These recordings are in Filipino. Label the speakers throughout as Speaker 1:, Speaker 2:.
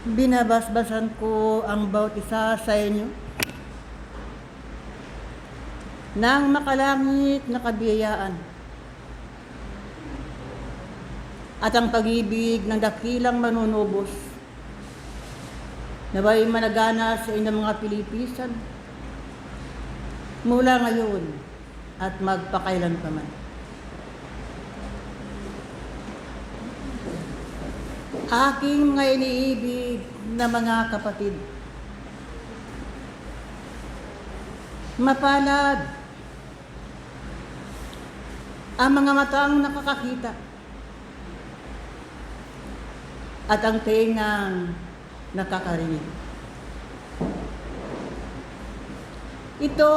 Speaker 1: Binabasbasan ko ang bawat isa sa inyo ng makalangit na kabiyayaan at ang pag-ibig ng dakilang manunubos na ba'y managana sa inyong mga pilipisan mula ngayon at magpakailanpaman. Aking mga iniibig na mga kapatid, mapalad ang mga matang nakakakita at ang tengang nakakarinig. Ito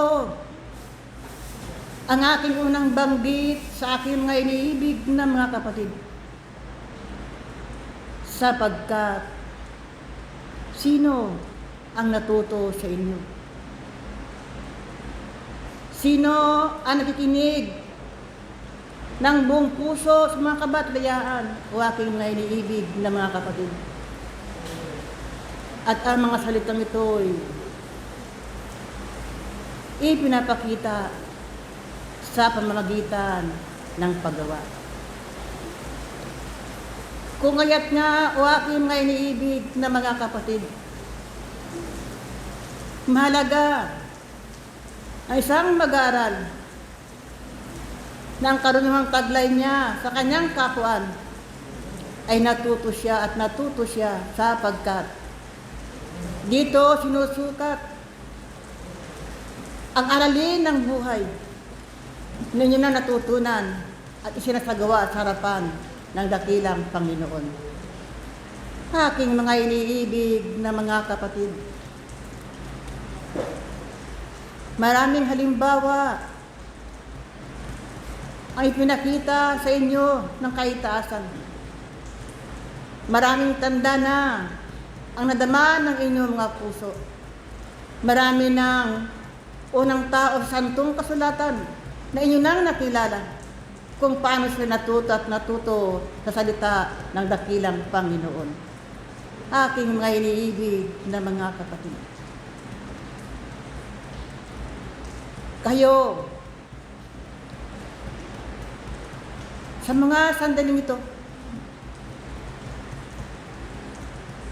Speaker 1: ang aking unang banggit sa aking mga iniibig na mga kapatid, sapagkat sino ang natuto sa inyo? Sino ang nakikinig ng buong puso sa mga kabatlayaan o aking mga iniibig na mga kapatid? At ang mga salitang ito'y ipinapakita sa pamamagitan ng paggawa. Kung kaya't nga o aking mga iniibig na mga kapatid, mahalaga ang isang mag-aaral na ang karunungang taglay niya sa kanyang kakuan ay natuto siya sapagkat dito sinusukat ang aralin ng buhay ninyo na natutunan at isinasagawa sa harapan ng dakilang Panginoon. Aking mga iniibig na mga kapatid, maraming halimbawa ang ipinakita sa inyo ng kaitaasan. Maraming tanda na ang nadama ng inyong mga puso. Marami ng unang tao sa santong kasulatan na inyo nang nakilala kung paano sila natuto sa salita ng dakilang Panginoon. Aking mga iniibig na mga kapatid, kayo sa mga sandaling ito,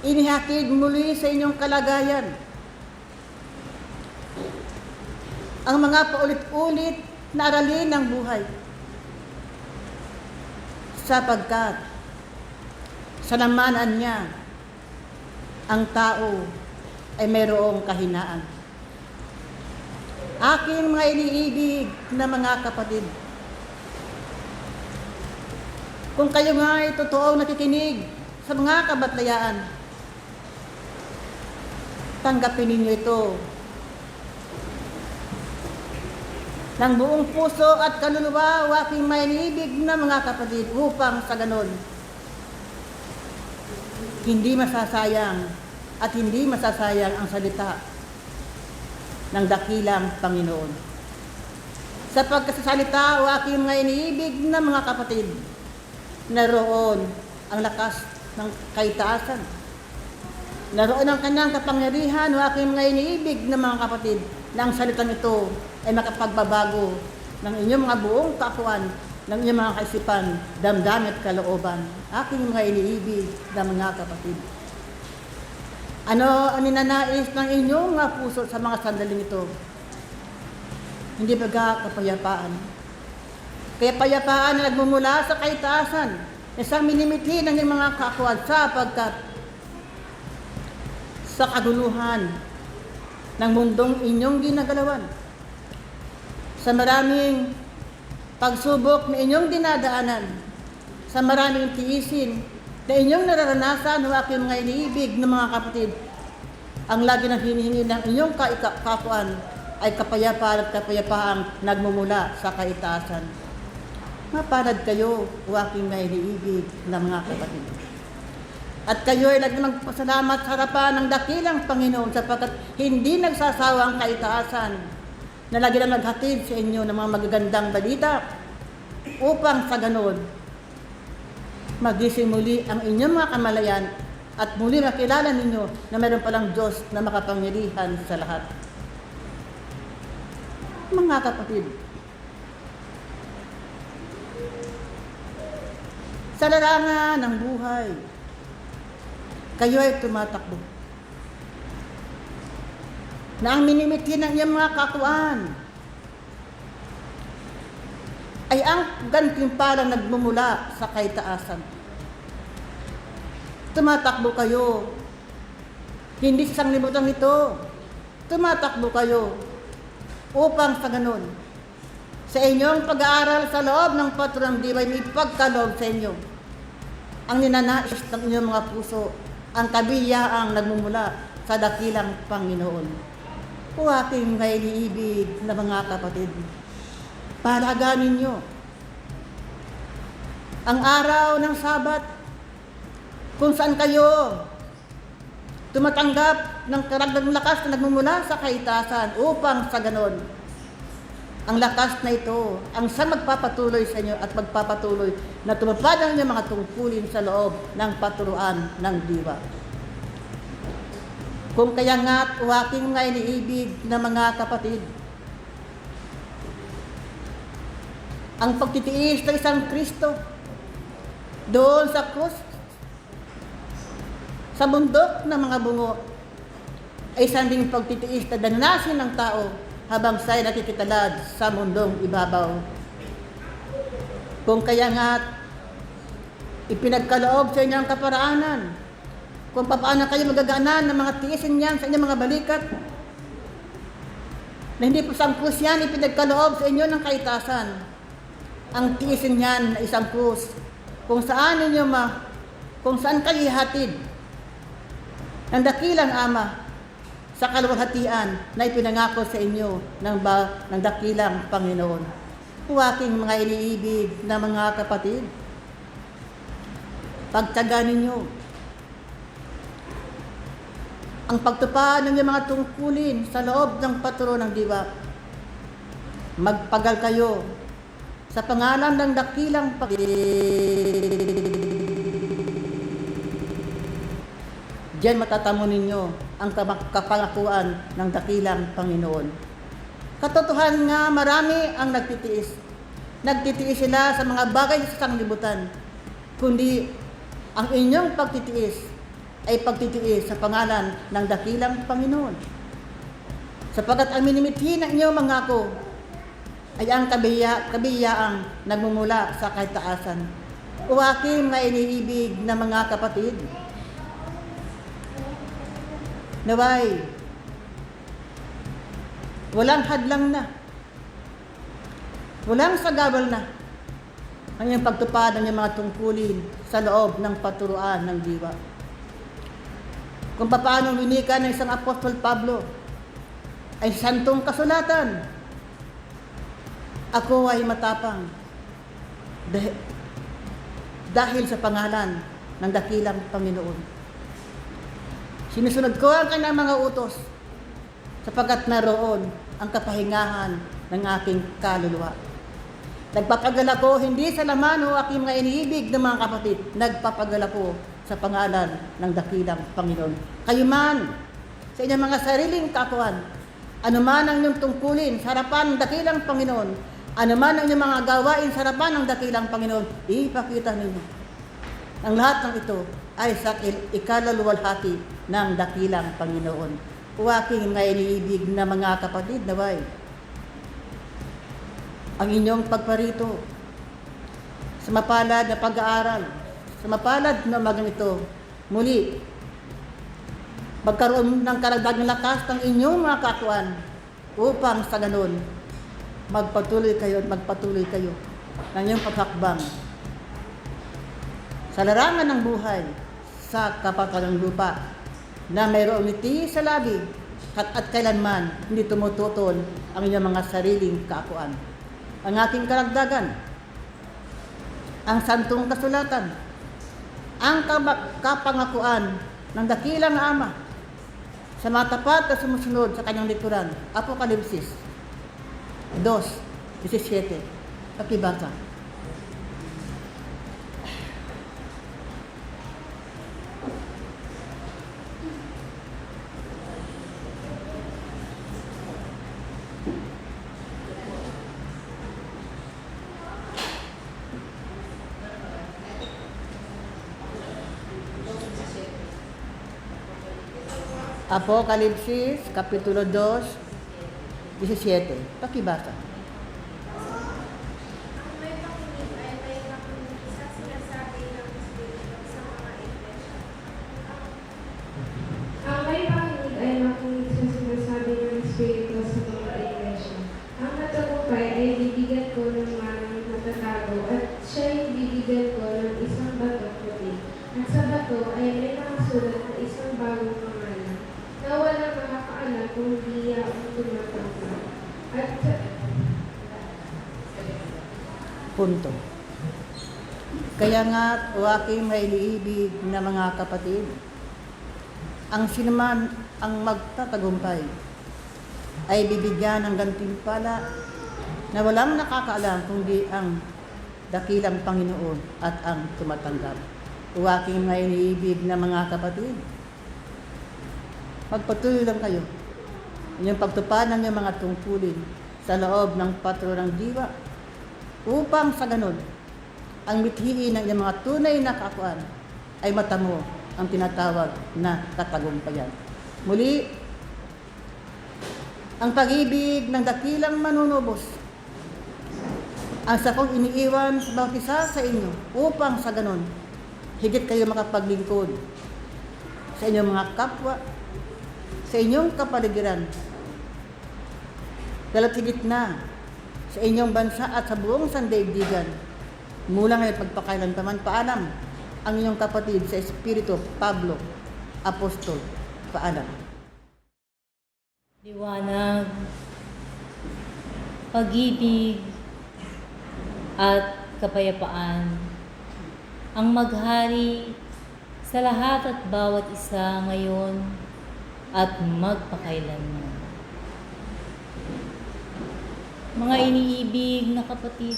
Speaker 1: inihatid muli sa inyong kalagayan ang mga paulit-ulit na aralin ng buhay, sapagkat sa lamanan niya ang tao ay mayroong kahinaan. Aking mga iniibig na mga kapatid, kung kayo nga ay totoong nakikinig sa mga kabatlayaan, tanggapin ninyo ito ng buong puso at kaluluwa, aking may iniibig na mga kapatid, upang sa ganon hindi masasayang at hindi masasayang ang salita ng dakilang Panginoon. Sapagkat sa salita o aking mga iniibig na mga kapatid, naroon ang lakas ng kaitaasan. Naroon ang kanyang kapangyarihan o aking mga iniibig na mga kapatid, na ang salitang ito ay makapagbabago ng inyong mga buong kakuan, ng inyong mga kaisipan, damdamin at kalooban. Aking mga iniibig na mga kapatid, ano ang ninanais ng inyong mga puso sa mga sandaling ito? Hindi ba kapayapaan? Kaya payapaan na nagmumula sa kaitaasan, isang minimithi ng inyong mga kakuan, sapagkat sa kaguluhan ng mundong inyong ginagalawan, sa maraming pagsubok na inyong dinadaanan, sa maraming tiisin na inyong nararanasan, o aking mga iniibig ng mga kapatid, ang lagi ng hinihingi ng inyong kakuan ay kapayapaan at kapayapaang nagmumula sa kaitaasan. Mapalad kayo, o aking mga iniibig ng mga kapatid. At kayo ay lagi magpasalamat sa harapan ng dakilang Panginoon, sapagkat hindi nagsasawa ang kaitaasan na lagi na naghatid sa inyo ng mga magagandang balita, upang sa ganon magising muli ang inyong mga kamalayan at muli makilala ninyo na mayroon palang Diyos na makapangyarihan sa lahat. Mga kapatid, sa larangan ng buhay, kayo ay tumatakbo. Na ang minimitin ng iyong mga kakuan ay ang gantimpalang nagmumula sa kaitaasan. Tumatakbo kayo. Hindi sa sanglibutan ito. Tumatakbo kayo upang sa ganun, sa inyong pag-aaral sa loob ng Patro ng Diwa, may pagkaloob sa inyo ang ninanais ng inyong mga puso, ang kabiyaang nagmumula sa dakilang Panginoon. O aking kailiibig na mga kapatid, palaganin ninyo ang araw ng Sabat kung saan kayo tumatanggap ng karagdagang lakas na nagmumula sa kaitasan upang sa ganon, ang lakas na ito ang siyang magpapatuloy sa inyo at magpapatuloy na tumupad ang inyong mga tungkulin sa loob ng paturuan ng Diwa. Kung kaya nga't o aking mga iniibig na mga kapatid, ang pagtitiis ng isang Kristo doon sa krus, sa bundok ng mga bungo, ay isang ding pagtitiis na danasin ng tao habang siya'y nakikitalad sa mundong ibabaw. Kung kaya nga't ipinagkaloob sa inyo ang kaparaanan, kung paano kayo magagaanan ng mga tiisin niyan sa inyong mga balikat, na hindi po sa krus yan ipinagkaloob sa inyo ng kaitasan. Ang tiisin niyan na isang krus, kung saan kayo ihatid ng dakilang Ama sa kaluwalhatian na ipinangako sa inyo ng dakilang Panginoon. O aking mga iniibig na mga kapatid, pagtiyagaan ninyo ang pagtupad ng inyong mga tungkulin sa loob ng Patro ng Diwa. Magpagal kayo sa pangalan ng dakilang Panginoon. Diyan matatamo ninyo ang kapangakuan ng dakilang Panginoon. Katotohanan nga, marami ang nagtitiis. Nagtitiis sila sa mga bagay sa sanglibutan, kundi ang inyong pagtitiis ay pagtitiis sa pangalan ng dakilang Panginoon. Sapagat ang minimithi ng inyong mangako ay ang kabiyaang nagmumula sa kaitaasan. O aking mga iniibig na mga kapatid, naway, walang hadlang na, walang sagabal na ang iyong pagtupad ng iyong mga tungkulin sa loob ng paturuan ng Diwa. Kung paano winika ng isang Apostol Pablo ay santong kasulatan, ako ay matapang dahil sa pangalan ng dakilang Panginoon. Sinusunod ko ang kanyang mga utos sapagkat naroon ang kapahingahan ng aking kaluluwa. Nagpapagal ako hindi sa laman o aking mga iniibig ng mga kapatid. Nagpapagal ako sa pangalan ng dakilang Panginoon. Kayo man, sa inyong mga sariling kakuan, anuman ang inyong tungkulin sa harapan ng dakilang Panginoon, anuman ang inyong mga gawain sa harapan ng dakilang Panginoon, ipakita ninyo. Ang lahat ng ito ay sa ikalaluwalhati ng dakilang Panginoon. O aking mga iniibig na mga kapatid, naway, ang inyong pagparito sa mapalad na pag-aaral, sa mapalad na umagang ito, muli, magkaroon ng karagdagang lakas ng inyong mga kakuan upang sa ganun, magpatuloy kayo ng inyong paghakbang sa larangan ng buhay, sa kapatalang lupa, na mayroong ngiti sa labi at kailanman hindi tumututol ang inyong mga sariling kakuan. Ang aking karagdagan, ang santong kasulatan, ang kapangakuan ng dakilang Ama sa mga tapat na sumusunod sa kanyang likuran. Apokalipsis 2:17. Pakibasa. Apokalipsis, Kapitulo 2, 17. Pakibasa.
Speaker 2: Ang may pakinig ay may nakinig sa sinasabi ng Espiritu sa mga iglesia. Ang may pakinig ay makinig sa sinasabi ng Espiritu sa mga iglesia. Ang matagumpay ay bibigyan ko ng manang natatago at siya'y bibigyan ko ng isang bato puti. At sa bato ay may nakasulat na isang bagong pangalan na walang makakaalam kung di ang tumatanggap. At
Speaker 1: Punto. Kaya nga, o aking may liibig na mga kapatid, ang sinuman ang magtatagumpay ay bibigyan ng gantimpala na walang nakakaalam kundi ang dakilang Panginoon at ang tumatanggap. O aking may liibig na mga kapatid, magpatuloy lang kayo inyong pagtupad ng inyong mga tungkulin sa loob ng patro ng diwa upang sa ganun, ang mithiin ng inyong mga tunay na kakuan ay matamo ang tinatawag na katagumpayan. Muli, ang pag-ibig ng dakilang manunubos ang sakong iniiwan sa bawat isa sa inyo upang sa ganun, higit kayo makapaglingkod sa inyong mga kapwa, sa inyong kapaligiran, lalo't higit na sa inyong bansa at sa buong sandaigdigan. Mula ngayon pagpakailanpaman, paalam ang inyong kapatid sa Espiritu, Pablo, Apostol. Paalam.
Speaker 3: Liwanag, pag-ibig, at kapayapaan ang maghari sa lahat at bawat isa ngayon at magpakailanman. Mga iniibig na kapatid,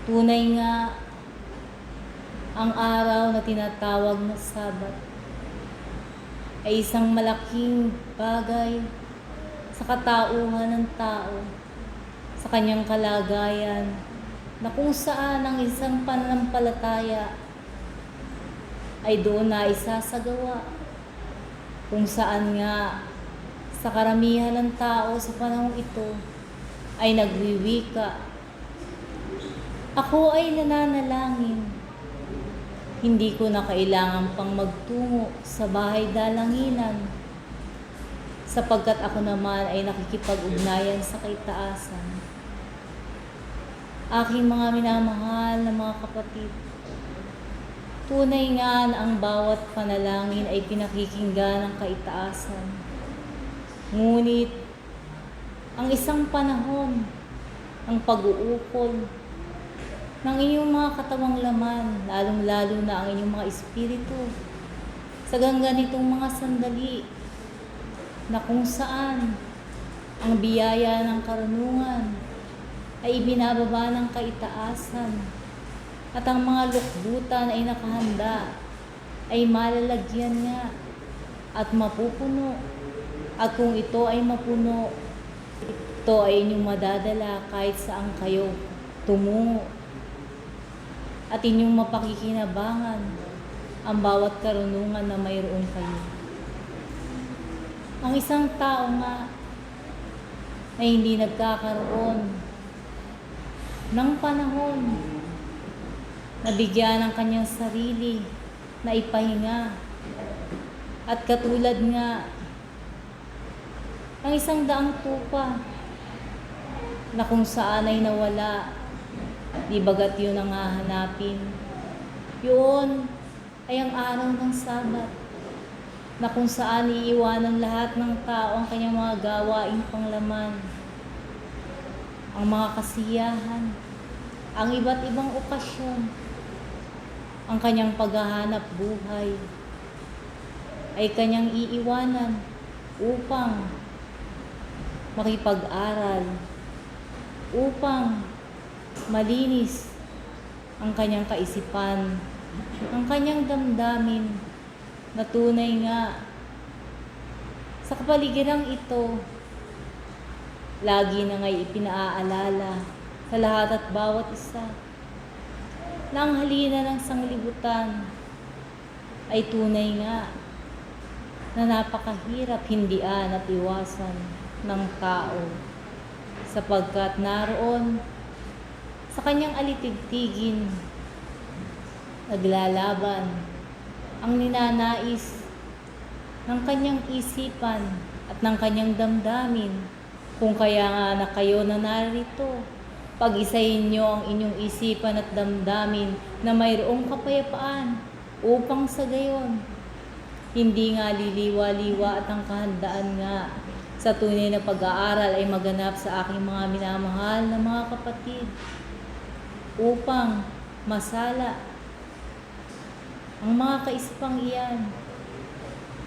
Speaker 3: tunay nga ang araw na tinatawag na Sabat ay isang malaking bagay sa katauhan ng tao, sa kanyang kalagayan, na kung saan ang isang pananampalataya ay doon na isasagawa, kung saan nga sa karamihan ng tao sa panahong ito ay nagwiwika, "Ako ay nananalangin. Hindi ko na kailangan pang magtungo sa bahay dalanginan, sapagkat ako naman ay nakikipag-ugnayan sa kaitaasan." Aking mga minamahal na mga kapatid, tunay nga na ang bawat panalangin ay pinakikinggan ng kaitaasan. Ngunit, ang isang panahon, ang pag-uukol ng inyong mga katawang laman, lalong-lalo na ang inyong mga espiritu, sa ganitong mga sandali na kung saan ang biyaya ng karunungan ay ibinababa ng kaitaasan at ang mga lukbutan ay nakahanda, ay malalagyan nga at mapupuno. At kung ito ay mapuno, ito ay inyong madadala kahit saan kayo tumungo. At inyong mapakikinabangan ang bawat karunungan na mayroon kayo. Ang isang tao nga na hindi nagkakaroon ng panahon na bigyan ng kanyang sarili na ipahinga, at katulad nga ang isang daang tupa na kung saan ay nawala, di bagat yun ang hahanapin. Yun ay ang araw ng Sabat, na kung saan iiwanan lahat ng tao ang kanyang mga gawaing panglaman, ang mga kasiyahan, ang iba't ibang okasyon, ang kanyang paghahanap buhay, ay kanyang iiwanan upang makipag-aral, upang malinis ang kanyang kaisipan, ang kanyang damdamin, na tunay nga sa kapaligirang ito, lagi na nga'y ipinaaalala sa lahat at bawat isa na ang halina ng sanglibutan ay tunay nga na napakahirap hindian at iwasan ng tao sapagkat naroon sa kanyang alitigtigin naglalaban ang ninanais ng kanyang isipan at ng kanyang damdamin. Kung kaya nga na kayo na narito, pag-isahin nyo ang inyong isipan at damdamin na mayroong kapayapaan upang sa gayon hindi nga liliwa-liwa at ang kahandaan nga sa tunay na pag-aaral ay maganap sa aking mga minamahal na mga kapatid upang masala ang mga kaisipang iyan,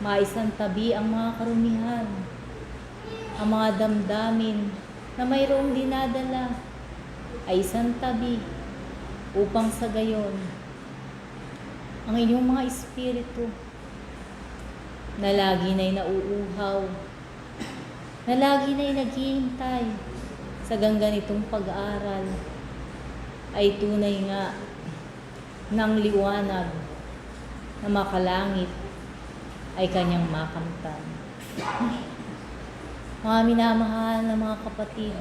Speaker 3: maisantabi ang mga karumihan, ang mga damdamin na mayroong dinadala ay isantabi upang sa gayon ang inyong mga espiritu na lagi na'y nauuhaw, na lagi na'y naghihintay sa ganitong pag-aaral ay tunay nga ng liwanag na makalangit ay kanyang makamtan. Mga minamahal na mga kapatid,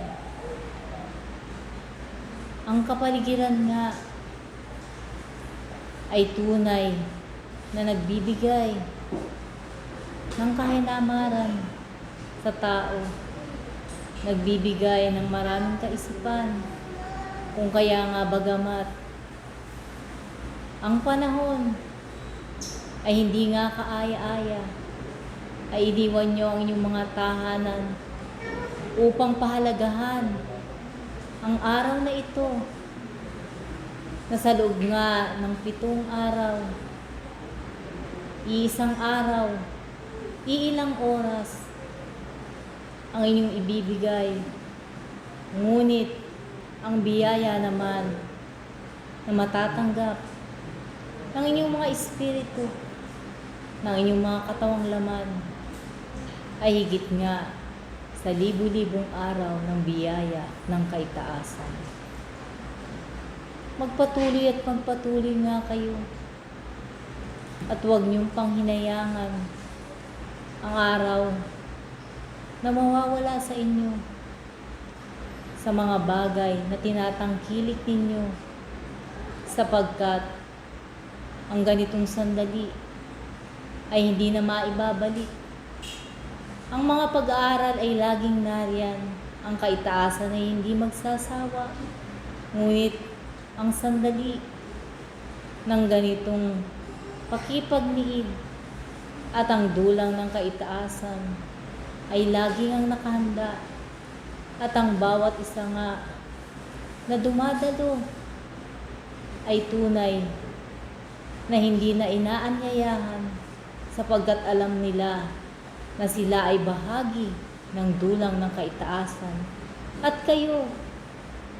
Speaker 3: ang kapaligiran nga ay tunay na nagbibigay ng kahinamaran sa tao, nagbibigay ng maraming kaisipan, kung kaya nga bagamat ang panahon ay hindi nga kaaya-aya, ay iniwan nyo ang inyong mga tahanan upang pahalagahan ang araw na ito na sa loob nga ng 7 araw, iisang araw, iilang oras ang inyong ibibigay. Ngunit ang biyaya naman na matatanggap ng inyong mga espiritu, ng inyong mga katawang laman ay higit nga sa libu-libong araw ng biyaya ng kaitaasan. Magpatuloy at magpatuloy nga kayo at huwag niyong panghinayangan ang araw na mawawala sa inyo sa mga bagay na tinatangkilik ninyo sapagkat ang ganitong sandali ay hindi na maibabalik. Ang mga pag-aaral ay laging nariyan, ang kaitaasan ay hindi magsasawa. Ngunit ang sandali ng ganitong pakipagniid at ang dulang ng kaitaasan ay laging ang nakahanda at ang bawat isa nga na dumadalo ay tunay na hindi na inaanyayahan sapagkat alam nila na sila ay bahagi ng dulang ng kaitaasan. At kayo,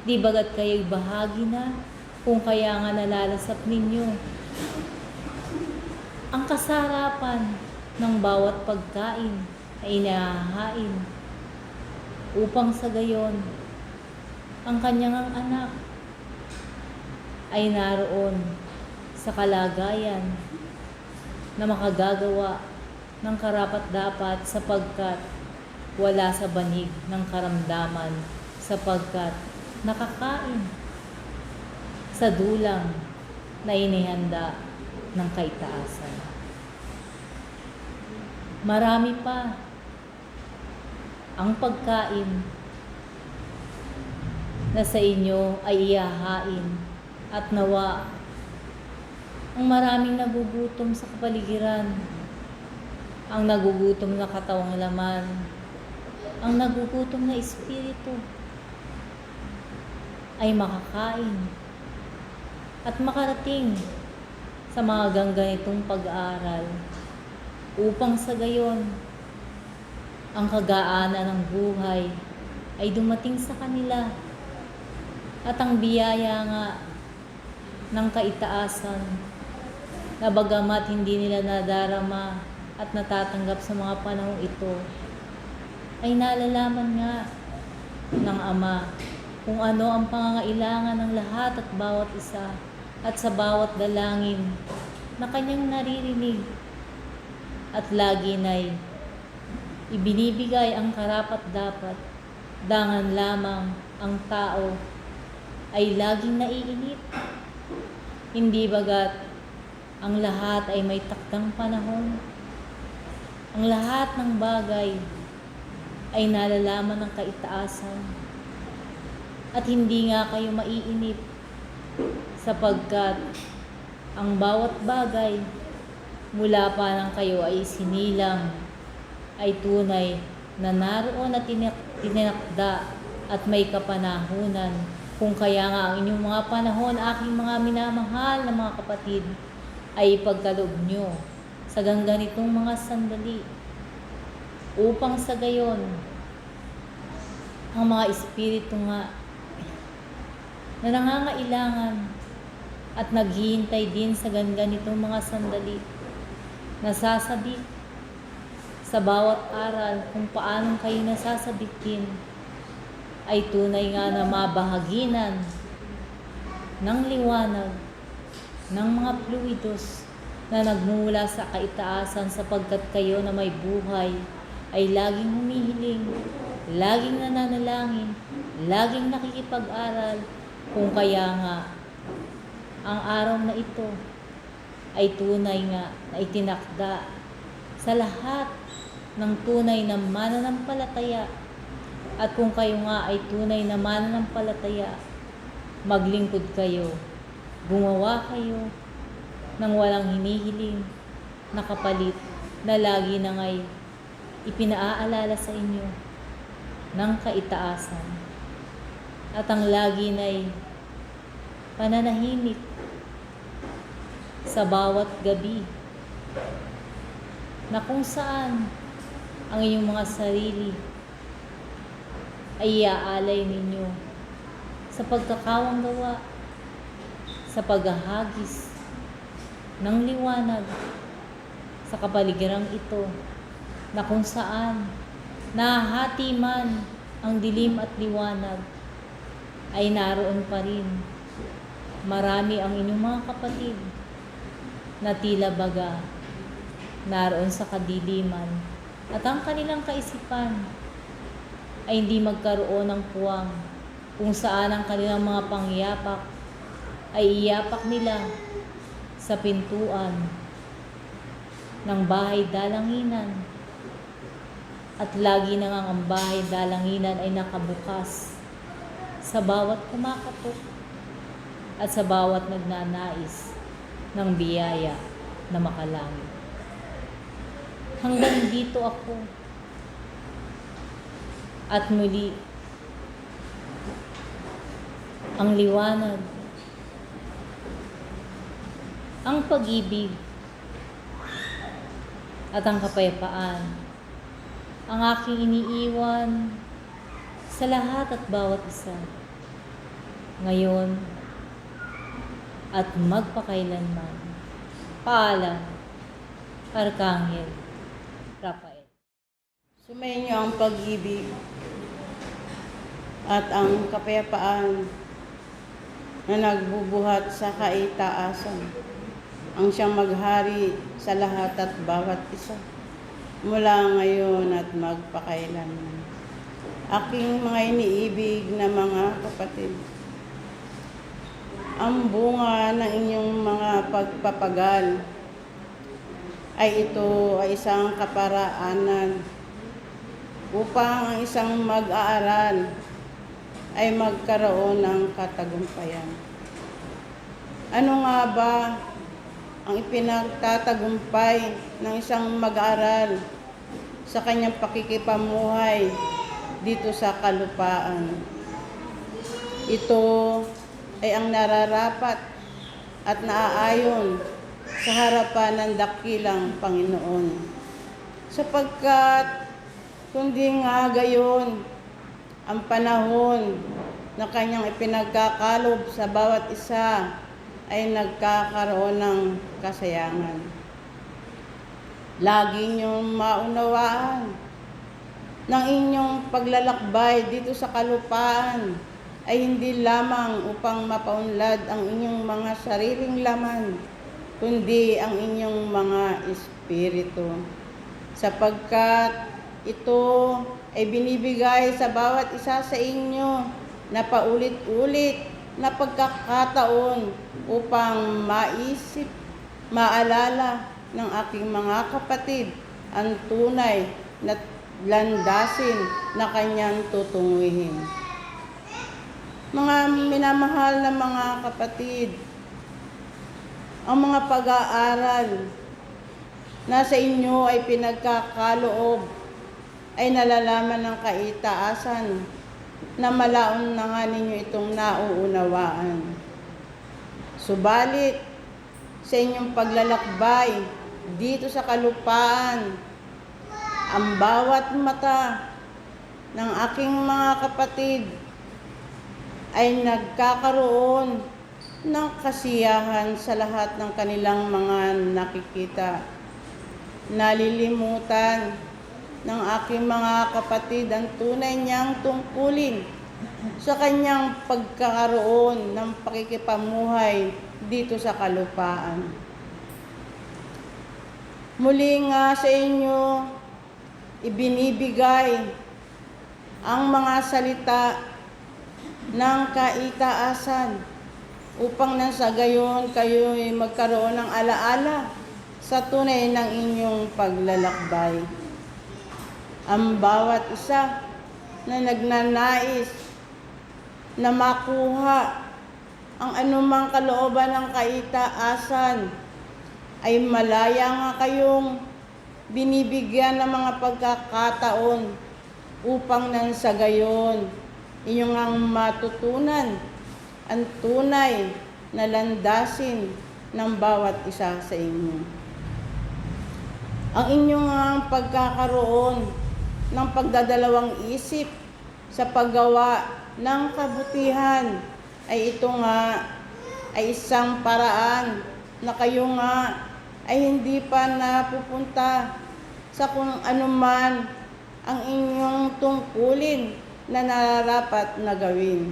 Speaker 3: di bagat kayo'y bahagi na kung kaya nga nalalasap ninyo ang kasarapan ng bawat pagkain ay inahahain upang sa gayon ang kanyang anak ay naroon sa kalagayan na makagagawa ng karapat-dapat sapagkat wala sa banig ng karamdaman sapagkat nakakain sa dulang na inihanda ng kaitaasan. Marami pa ang pagkain na sa inyo ay ihahain at nawa ang maraming nagugutom sa kapaligiran, ang nagugutom na katawang laman, ang nagugutom na espiritu ay makakain at makarating sa mga ganitong pag-aaral upang sa gayon ang kagaanan ng buhay ay dumating sa kanila at ang biyaya nga ng kaitaasan na bagamat hindi nila nadarama at natatanggap sa mga panahong ito ay nalalaman nga ng Ama kung ano ang pangangailangan ng lahat at bawat isa at sa bawat dalangin na kanyang naririnig at lagi na'y ibinibigay ang karapat-dapat, dangan lamang ang tao ay laging naiinip. Hindi bagat ang lahat ay may takdang panahon. Ang lahat ng bagay ay nalalaman ng kaitaasan. At hindi nga kayo maiinip sapagkat ang bawat bagay mula pa nang kayo ay sinilang ay tunay na naroon at tinakda at may kapanahunan. Kung kaya nga ang inyong mga panahon, aking mga minamahal na mga kapatid, ay ipagkaloob nyo sa ganitong mga sandali upang sa gayon ang mga espiritu nga na nangangailangan at naghihintay din sa ganitong mga sandali, nasasabik sa bawat aral kung paano kayo nasasabitin, ay tunay nga na mabahaginan ng liwanag ng mga fluidos na nagmula sa kaitaasan, sapagkat kayo na may buhay ay laging humihiling, laging nananalangin, laging nakikipag-aral. Kung kaya nga ang araw na ito ay tunay nga na itinakda sa lahat ng tunay na mananampalataya. At kung kayo nga ay tunay na mananampalataya, maglingkod kayo, gumawa kayo ng walang hinihiling na kapalit na lagi na ngay ipinaalala sa inyo ng kaitaasan. At ang lagi na'y pananahimik sa bawat gabi na kung saan ang inyong mga sarili ay iaalay ninyo sa pagkakawang gawa, sa paghahagis ng liwanag sa kapaligirang ito, na kung saan nahahati man ang dilim at liwanag, ay naroon pa rin marami ang inyong mga kapatid na tila baga naroon sa kadiliman, at ang kanilang kaisipan ay hindi magkaroon ng puwang, kung saan ang kanilang mga pangyapak ay iyapak nila sa pintuan ng bahay dalanginan, at lagi na nga ang bahay dalanginan ay nakabukas sa bawat kumakatok at sa bawat nagnanais ng biyaya na makalangit. Hanggang dito ako. At muli, ang liwanag, ang pag-ibig, at ang kapayapaan ang aking iniiwan sa lahat at bawat isa, ngayon at magpakailanman. Paalam, Arkanghel Rafael.
Speaker 1: Sumainyo ang pag-ibig at ang kapayapaan na nagbubuhat sa kaitaasan, ang siyang maghari sa lahat at bawat isa, mula ngayon at magpakailanman. Aking mga iniibig na mga kapatid, ang bunga ng inyong mga pagpapagal ay ito ay isang kaparaanan upang ang isang mag-aaral ay magkaroon ng katagumpayan. Ano nga ba ang ipinagtatagumpay ng isang mag-aaral sa kanyang pakikipamuhay dito sa kalupaan? Ito ay ang nararapat at naaayon sa harapan ng dakilang Panginoon. Sapagkat kundi nga gayon ang panahon na kanyang ipinagkakalob sa bawat isa ay nagkakaroon ng kasayangan. Lagi niyong maunawaan ng inyong paglalakbay dito sa kalupaan ay hindi lamang upang mapaunlad ang inyong mga sariling laman, kundi ang inyong mga espiritu. sapagkat ito ay binibigay sa bawat isa sa inyo na paulit-ulit na pagkakataon upang maisip, maalala ng aking mga kapatid ang tunay na landasin na kanyang tutunguhin. Mga minamahal na mga kapatid, ang mga pag-aaral na sa inyo ay pinagkakaloob ay nalalaman ng kaitaasan na malaon na nga ninyo itong nauunawaan. Subalit, sa inyong paglalakbay dito sa kalupaan, ang bawat mata ng aking mga kapatid ay nagkakaroon ng kasiyahan sa lahat ng kanilang mga nakikita. Nalilimutan ng aking mga kapatid ang tunay niyang tungkulin sa kanyang pagkakaroon ng pakikipamuhay dito sa kalupaan. Muli nga sa inyo, ibinibigay ang mga salita ng kaitaasan upang nang sa gayon kayo ay magkaroon ng alaala sa tunay ng inyong paglalakbay. Ang bawat isa na nagnanais na makuha ang anumang kalooban ng kaitaasan ay malaya nga kayong binibigyan ng mga pagkakataon upang nang sa gayon inyong ang matutunan ang tunay na landasin ng bawat isa sa inyo. Ang inyong pagkakaroon ng pagdadalawang isip sa paggawa ng kabutihan ay ito nga ay isang paraan na kayo nga ay hindi pa napupunta sa kung anuman ang inyong tungkulin na nararapat na gawin.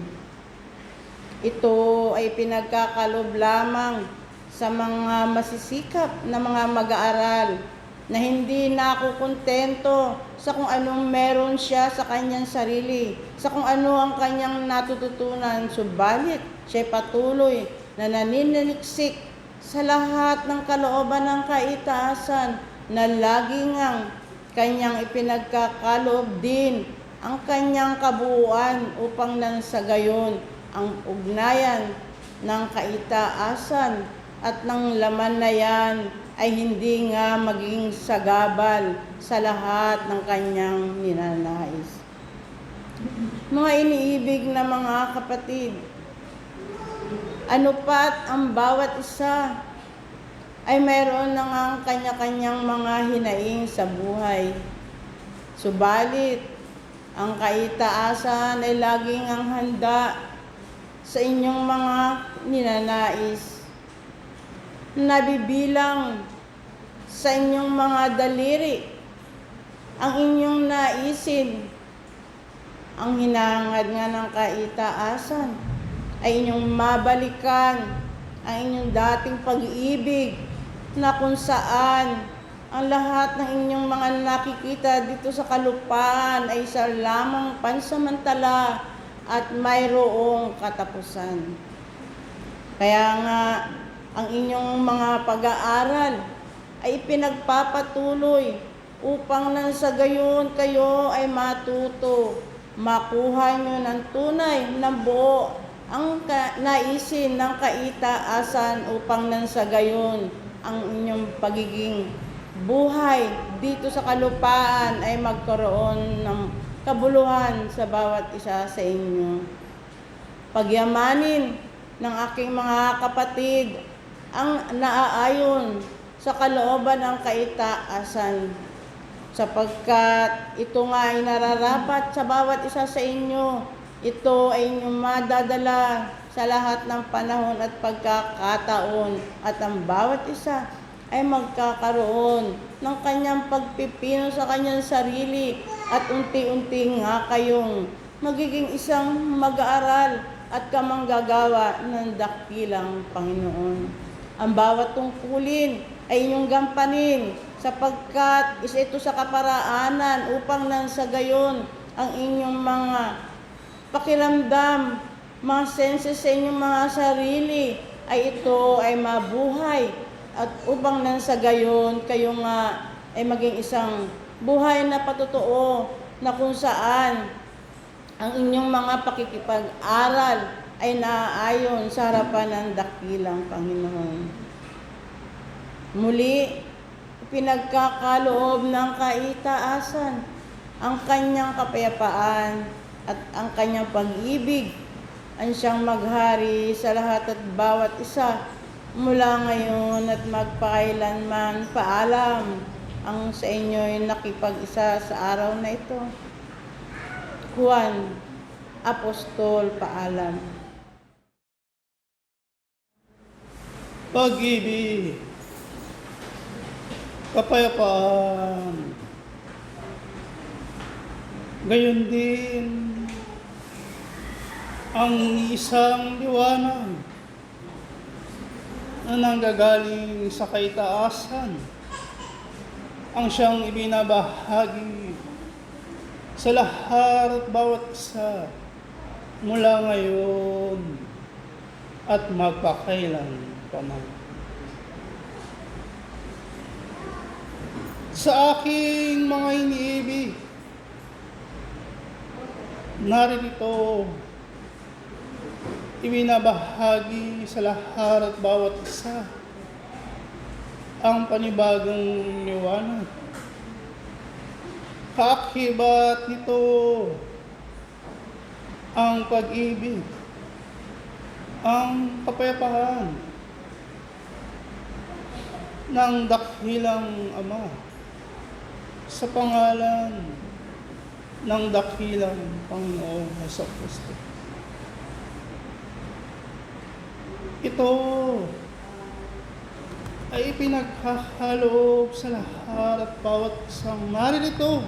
Speaker 1: Ito ay pinagkakalob lamang sa mga masisikap na mga mag-aaral na hindi nakukontento sa kung anong meron siya sa kanyang sarili, sa kung ano ang kanyang natututunan, subalit siya patuloy na naniniliksik sa lahat ng kalooban ng kaitaasan na laging ang kanyang ipinagkakaloob din ang kanyang kabuuan upang nang sa gayon ang ugnayan ng kaitaasan at ng laman na yan ay hindi nga maging sagabal sa lahat ng kanyang ninanais. Mga iniibig na mga kapatid, ano pat ang bawat isa ay mayroon na ang kanya-kanyang mga hinaing sa buhay. Subalit, ang kaitaasan ay laging ang handa sa inyong mga ninanais. Nabibilang sa inyong mga daliri ang inyong naisin. Ang hinahangad nga ng kaitaasan ay inyong mabalikan ang inyong dating pag-ibig na kung saan ang lahat ng inyong mga nakikita dito sa kalupaan ay isa lamang pansamantala at mayroong katapusan. Kaya nga, ang inyong mga pag-aaral ay pinagpapatuloy upang nang sa gayon kayo ay matuto, makuha nyo ng tunay na buo ang naisin ng kaitaasan upang nang sa gayon ang inyong pagiging buhay dito sa kalupaan ay magkaroon ng kabuluhan sa bawat isa sa inyo. Pagyamanin ng aking mga kapatid ang naaayon sa kalooban ng kaitaasan, sapagkat ito nga ay nararapat sa bawat isa sa inyo. Ito ay inyong madadala sa lahat ng panahon at pagkakataon, at ang bawat isa ay magkakaroon ng kanyang pagpipino sa kanyang sarili, at unti-unti nga kayong magiging isang mag-aaral at kamanggagawa ng dakilang Panginoon. Ang bawat tungkulin ay inyong gampanin sapagkat isa ito sa kaparaanan upang nang sa gayon ang inyong mga pakiramdam, mga senses sa inyong mga sarili ay ito ay mabuhay at upang nang sa gayon kayo nga ay maging isang buhay na patotoo na kung saan ang inyong mga pakikipag-aral ay naaayon sa harapan ng dakilang Panginoon. Muli, pinagkakaloob ng kaitaasan ang kanyang kapayapaan at ang kanyang pag-ibig ang siyang maghari sa lahat at bawat isa mula ngayon at magpakailanman. Paalam ang sa inyo'y nakipag-isa sa araw na ito. Juan, Apostol, paalam.
Speaker 4: Pag-ibig, kapayapaan, gayon din ang isang liwanag na nanggagaling sa kaitaasan ang siyang ibinabahagi sa lahat at bawat isa mula ngayon at magpakailanman. Sa aking mga iniibig, narito ibinabahagi sa lahat at bawat isa ang panibagong liwanag. Kaakibat nito ang pag-ibig, ang kapayapaan ng dakilang Ama sa pangalan ng dakilang Panginoong Jesucristo. Ito ay ipinaghahaloob sa lahat at bawat isang naririto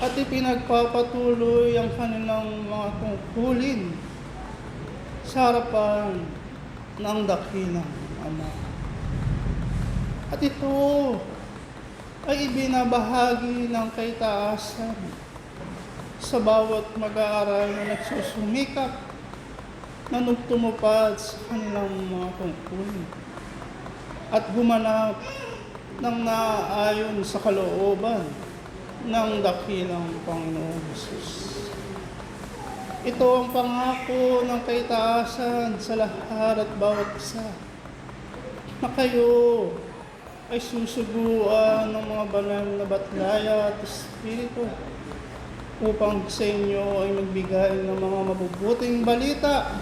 Speaker 4: at ipinagpapatuloy ang kanilang mga tungkulin sa harapan ng dakilang Ama. At ito ay ibinabahagi ng kaitaasan sa bawat mag-aaral na nagsusumikap na tumupad sa kanilang mga tungkulin at gumanap ng naaayon sa kalooban ng dakilang Panginoon Jesus. Ito ang pangako ng kaitaasan sa lahat at bawat isa na kayo ay susuguan ng mga banal na batlaya at espiritu upang sa inyo ay magbigay ng mga mabubuting balita,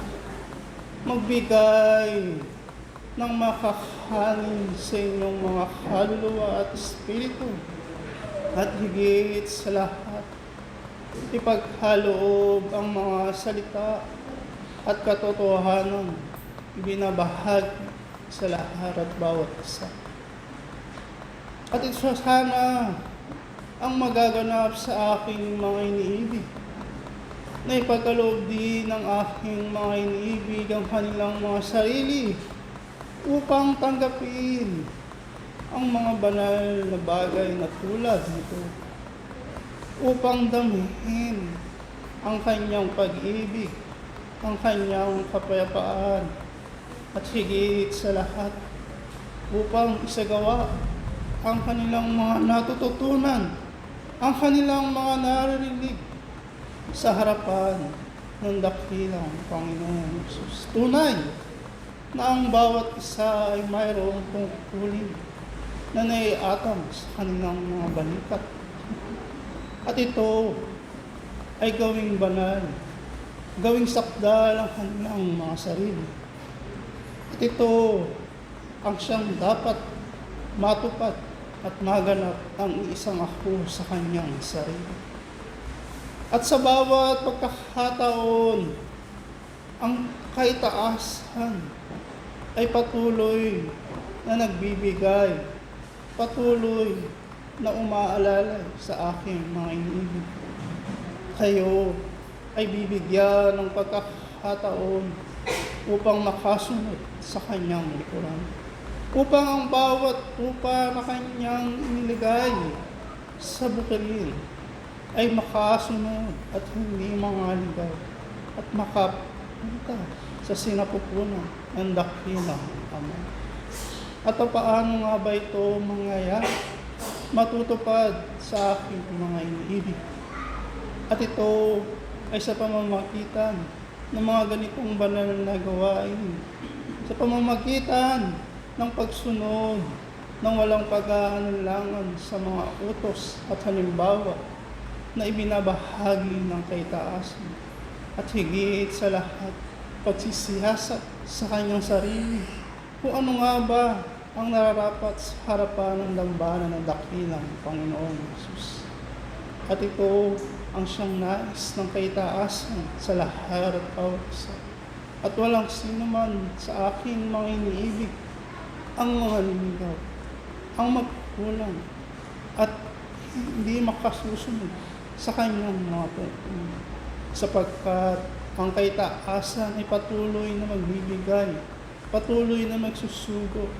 Speaker 4: magbigay ng makakahanin sa inyong mga kaluluwa at espiritu, at higit sa lahat, ipaghaloob ang mga salita at katotohanan ibinabahagi sa lahat at bawat isa. At ito sana ang magaganap sa aking mga iniibig, na ipagkaloob din ng aking mga iniibig ang kanilang mga sarili upang tanggapin ang mga banal na bagay na tulad nito, upang damihin ang kanyang pag-ibig, ang kanyang kapayapaan, at higit sa lahat, upang isagawa ang kanilang mga natututunan, ang kanilang mga naririnig sa harapan ng dakilang Panginoon Jesus. Tunay na ang bawat isa ay mayroong tungkulin na naiatang sa kanilang mga balikat. At ito ay gawing banal, gawing sakdal ang kanilang mga sarili. At ito ang siyang dapat matupad at maganap ang isang ako sa kanyang sarili. At sa bawat pagkakataon, ang kaitaasan ay patuloy na nagbibigay, patuloy na umaalala sa aking mga iniibig. Kayo ay bibigyan ng pagkakataon upang makasunod sa kanyang likuran. upang ang bawat lupa na kanyang iniligay sa bukiril ay makasunod at hindi mangaligaw at makapunta sa sinapupunan ng dakilang Ama. At paano nga ba ito mangyayari? Matutupad sa aking mga iniibig. At ito ay sa pamamagitan ng mga ganitong banal na gawain, sa pamamagitan ng pagsunod ng walang pag-aalinlangan sa mga utos at halimbawa na ibinabahagi ng kaitaasan, at higit sa lahat, pagsisiyasat sa kanyang sarili kung ano nga ba ang nararapat sa harapan ng dambana ng dakilang Panginoong Hesus. At ito ang siyang nais ng kaitaasan sa lahat at bawat isa. At walang sino man sa aking mga iniibig ang mga liligaw, ang magkulang, at hindi makasusunod sa kanyang mga tuntunin. Sapagkat ang kaitaasan ay patuloy na magbibigay, patuloy na magsusugo,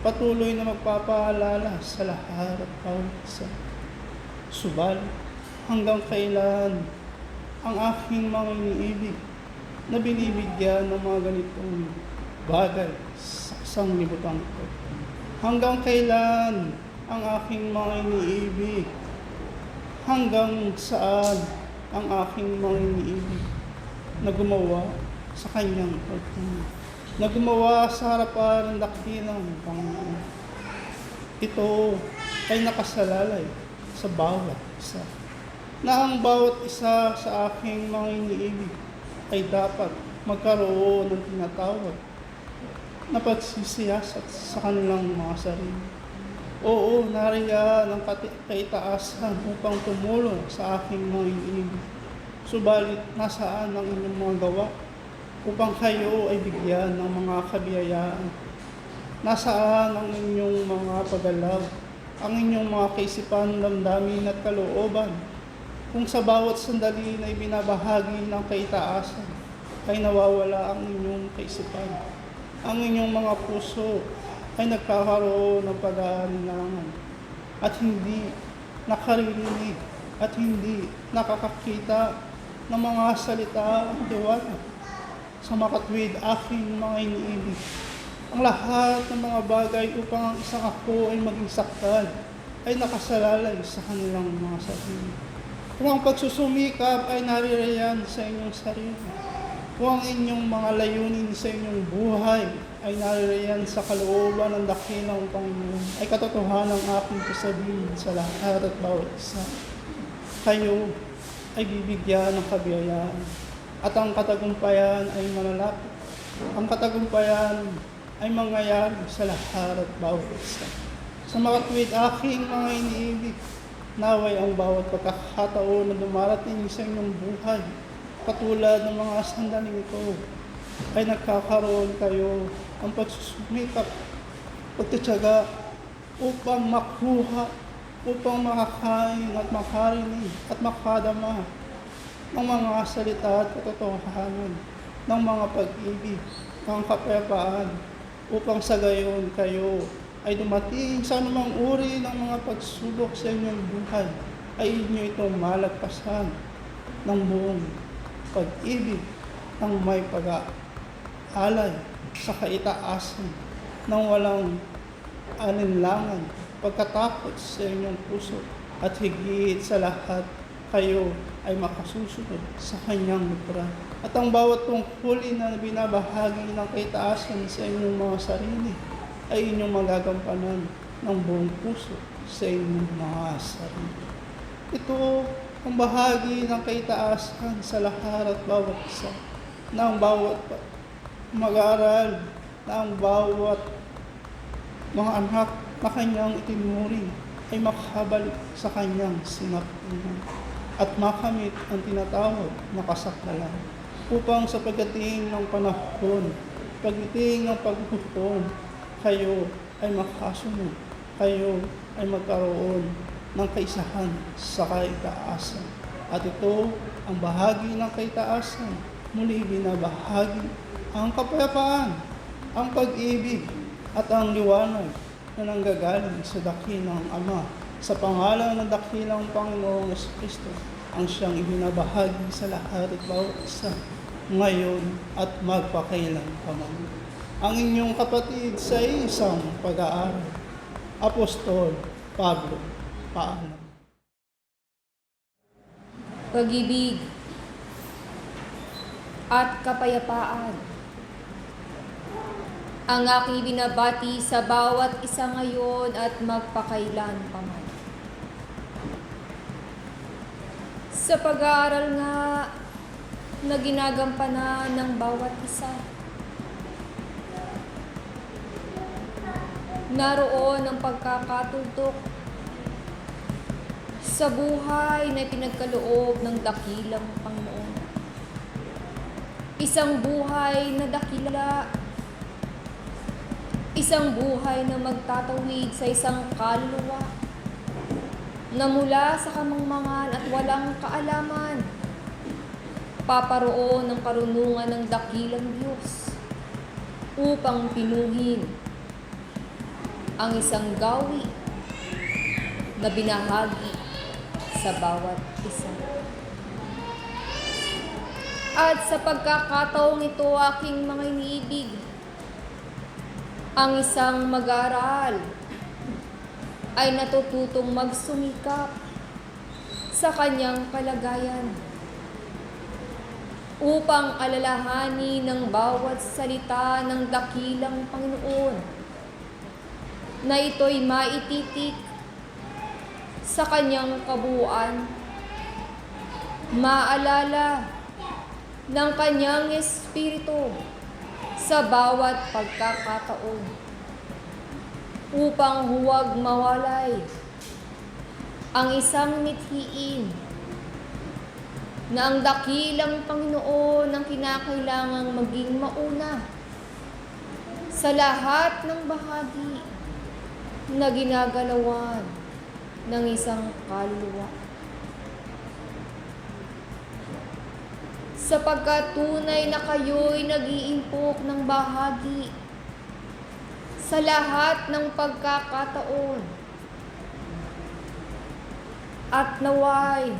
Speaker 4: patuloy na magpapaalala sa lahat at bawat isa. Subalit, hanggang kailan ang aking mga iniibig na binibigyan ng mga ganitong bagay sa sanglibutan ko? Hanggang kailan ang aking mga iniibig? Hanggang saan ang aking mga iniibig na gumawa sa kanyang pagtunay, na gumawa sa harapan ng dakilang Panginoon? Ito ay nakasalalay sa bawat isa, na ang bawat isa sa aking mga iniibig ay dapat magkaroon ng tinatawag na pagsisiyasat sa kanilang mga sarili. Oo, nariyan ang kaitaasan upang tumulong sa aking mga iniibig. Subalit, nasaan ang inyong mga gawa upang kayo ay bigyan ng mga kabiyayaan? Nasaan ang inyong mga paggalaw, ang inyong mga kaisipan, damdamin at kalooban? Kung sa bawat sandali na ibinabahagi ng kaitaasan ay nawawala ang inyong kaisipan, ang inyong mga puso ay nagkakaroon ng pag-aalinlangan at hindi nakaririnig at hindi nakakakita ng mga salita at diwata sa makatwid aking mga iniibig. Ang lahat ng mga bagay upang ang isang ako ay maging sakdal ay nakasalalay sa kanilang mga sarili. Kung ang pagsusumikap ay naririyan sa inyong sarili, kung ang inyong mga layunin sa inyong buhay ay naririyan sa kalooban ng dakilang Panginoon, ay katotohanan ng aking sasabihin sa lahat at bawat isa. Kayo ay bibigyan ng kabiyayaan at ang katagumpayan ay manalapit. Ang katagumpayan ay mangyayari sa lahat at bawat isa. Sa makatwid aking mga iniibig, naway ang bawat pagkakataon na dumarating sa inyong buhay, katulad ng mga sandaling ito, ay nagkakaroon kayo ng pagsusumikap, pagtitiyaga upang makuha, upang makakain at makarinig at makadama ng mga salita at katotohanan, ng mga pag-ibig, ng kapayapaan, upang sa gayon kayo ay dumating sa anumang uri ng mga pagsubok sa inyong buhay, ay inyo itong malagpasan ng buong pag-ibig, ng may pag-aalay sa kaitaasan, ng walang alinlangan, pagkatakot sa inyong puso, at higit sa lahat, kayo ay makasusunod sa kanyang likuran. At ang bawat tungkulin na binabahagi ng kaitaasan sa inyong mga sarili, ay inyong magagampanan ng buong puso sa inyong mga sarili. Ito ang bahagi ng kaitaasan sa lahat at bawat isa, na ang bawat mag-aaral, na ang bawat mga anak na kanyang itinuring ay makabalik sa kanyang sinapunan at makamit ang tinatawag na kasakdalan, upang sa pagdating ng panahon, pagdating ng paghuhukom, kayo ay makasunod, kayo ay magkaroon ng kaisahan sa kaitaasan. At ito ang bahagi ng kaitaasan, muli binabahagi ang kapayapaan, ang pag-ibig, at ang liwanag na nanggagaling sa dakilang Ama, sa pangalan ng dakilang Panginoong Kristo, ang siyang ibinabahagi sa lahat at bawat isa, ngayon at magpakailanman. Ang inyong kapatid sa isang pag-aaral, Apostol Pablo. Paalam.
Speaker 5: Pag-ibig at kapayapaan ang aking binabati sa bawat isa ngayon at magpakailan paman. Sa pag-aaral nga na ginagampanan ng bawat isa, naroon ang pagkakatutok sa buhay na pinagkaloob ng dakilang Panginoon. Isang buhay na dakila, isang buhay na magtatawid sa isang kaluluwa na mula sa kamangmangan at walang kaalaman, paparoon ng karunungan ng dakilang Diyos upang pinuhin ang isang gawi na binahagi sa bawat isa. At sa pagkakataong ito, aking mga iniibig, ang isang mag-aaral ay natututong magsumikap sa kanyang kalagayan upang alalahanin ng bawat salita ng dakilang Panginoon na ito'y maititik sa kanyang kabuuan, maalala ng kanyang espiritu sa bawat pagkakataon upang huwag mawalay ang isang mithiin na ang dakilang Panginoon ang kinakailangang maging mauna sa lahat ng bahagi na ginagalawan ng isang kaluluwa. Sapagkat tunay na kayo'y nag-iimpok ng bahagi sa lahat ng pagkakataon at naway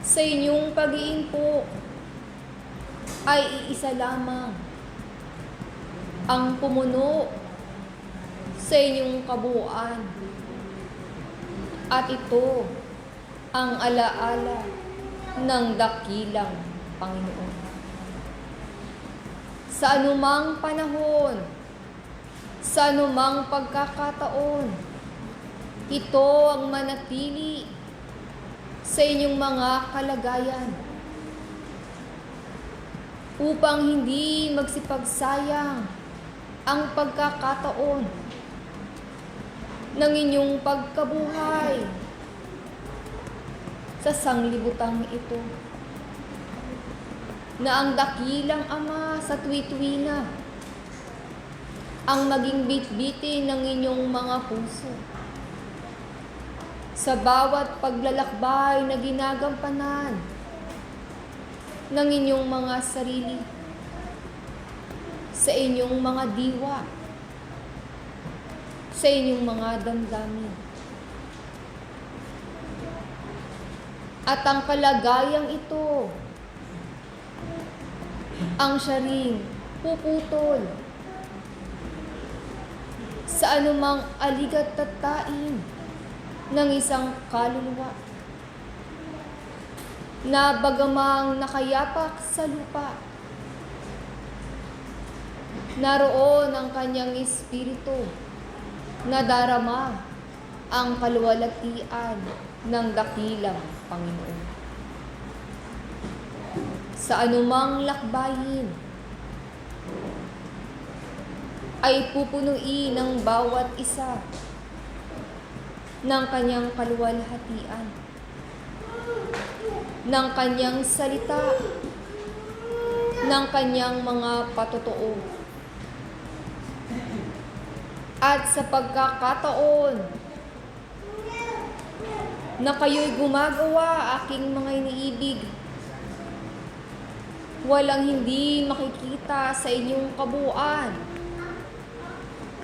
Speaker 5: sa inyong pag-iimpok ay iisa lamang ang pumuno sa inyong kabuuan, at ito ang alaala ng dakilang Panginoon. Sa anumang panahon, sa anumang pagkakataon, ito ang manatili sa inyong mga kalagayan upang hindi magsipagsayang ang pagkakataon ng inyong pagkabuhay sa sanglibutang ito, na ang dakilang Ama sa tuwi-tuwi na ang maging bitbitin ng inyong mga puso sa bawat paglalakbay na ginagampanan ng inyong mga sarili, sa inyong mga diwa, sa inyong mga damdamin. At ang kalagayang ito ang siya ring puputol sa anumang aligat tatain ng isang kaluluwa na bagamang nakayapak sa lupa, naroon ang kanyang espiritu na darama ang kaluwalhatian ng dakilang Panginoon. Sa anumang lakbayin ay pupunuin ng bawat isa ng kanyang kaluwalhatian, ng kanyang salita, ng kanyang mga patotoo. At sa pagkakataon na kayo'y gumagawa, aking mga iniibig, walang hindi makikita sa inyong kabuuan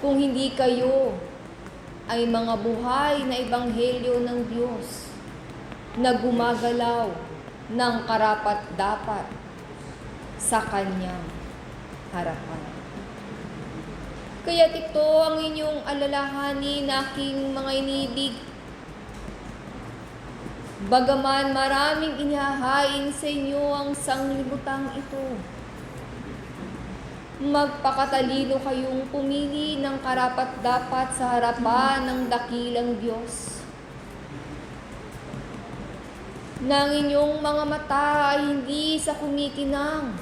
Speaker 5: kung hindi kayo ay mga buhay na ebanghelyo ng Diyos na gumagalaw ng karapat-dapat sa Kanyang harapan. Kaya't ito ang inyong alalahanin, aking mga inibig. Bagaman maraming inihahain sa inyo ang sanglibutang ito, magpakatalino kayong pumili ng karapat-dapat sa harapan ng dakilang Diyos. Nang inyong mga mata ay hindi sa kumikinang,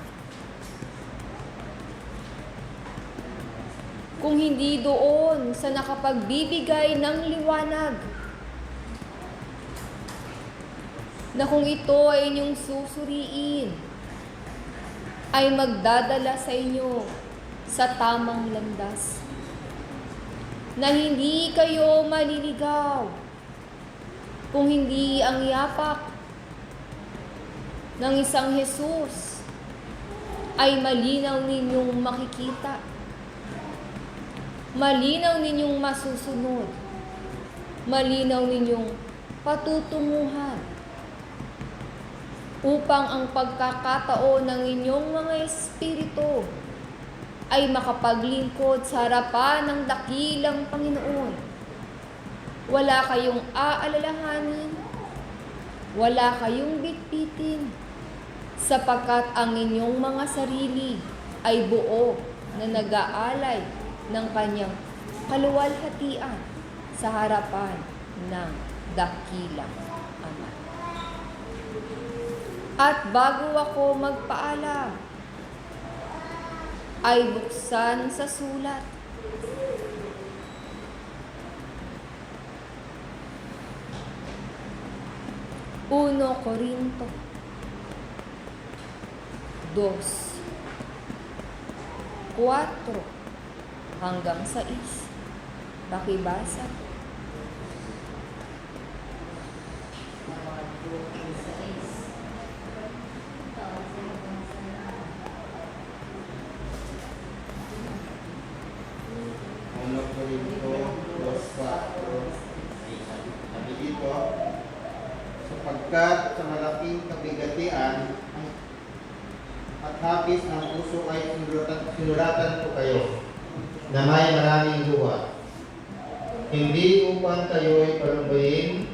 Speaker 5: kung hindi doon sa nakapagbibigay ng liwanag, na kung ito ay inyong susuriin, ay magdadala sa inyo sa tamang landas, na hindi kayo maliligaw kung hindi ang yapak ng isang Jesus ay malinaw ninyong makikita, malinaw ninyong masusunod, malinaw ninyong patutunguhan, upang ang pagkakataon ng inyong mga espiritu ay makapaglingkod sa harapan ng dakilang Panginoon. Wala kayong aalalahanin, wala kayong bitbitin, sapagkat ang inyong mga sarili ay buo na nag-aalay ng Kanyang kaluwalhatian sa harapan ng dakilang Ama. At bago ako magpaalam, ay buksan sa sulat Uno Corinto 2:4 hanggang 6. Pakibasa.
Speaker 6: Uno Corinto 2:4. Sabi dito, sapagkat sa malaking kabigatian at hapis ng puso ay sinulatan ko kayo na may maraming luha, hindi upang kayo'y palubayin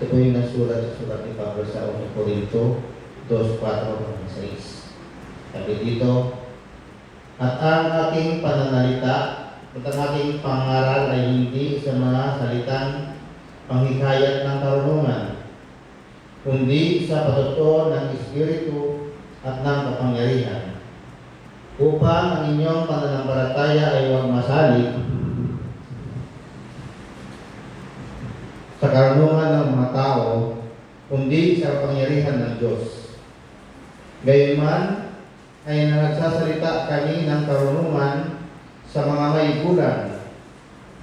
Speaker 6: ito po yung nasulat sa sulat ni Pablo sa 1 Corinto 2:4-6. Sabi dito, at ang aking pananalita at ang aking pangaral ay hindi sa mga salitang panghikayat ng karunungan, kundi sa patutuo ng Espiritu at ng kapangyarihan, upang ang inyong pananampalataya ay huwag masalig sa karunungan ng mga tao, kundi sa kapangyarihan ng Diyos. Gayunman ay nagsasalita kami ng karunungan sa mga may gulang,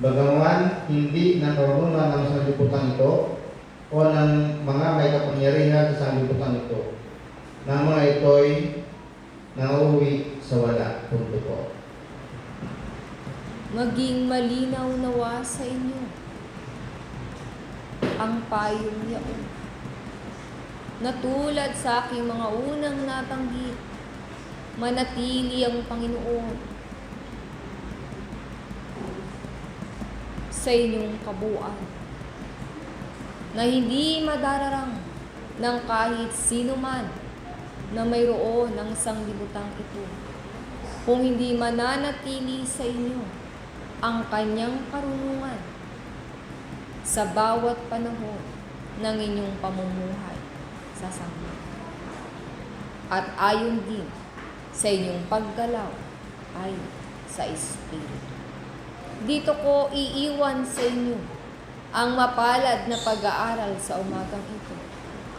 Speaker 6: bagaman hindi ng karunungan ng sanlibutan ito o ng mga may kapangyarihan sa sanlibutan ito, ng mga ito'y nauwi sa wala. Punto po.
Speaker 5: Maging malinaw nawa sa inyo ang payong yaon, na tulad sa aking mga unang natanggit, manatili ang Panginoon sa inyong kabuuan, na hindi madararang ng kahit sino man na mayroon ng sanglibutang ito, kung hindi mananatili sa inyo ang kanyang karunungan sa bawat panahon ng inyong pamumuhay sa sanglibutan, at ayon din sa inyong paggalaw ay sa Espiritu. Dito ko iiwan sa inyo ang mapalad na pag-aaral sa umagang ito,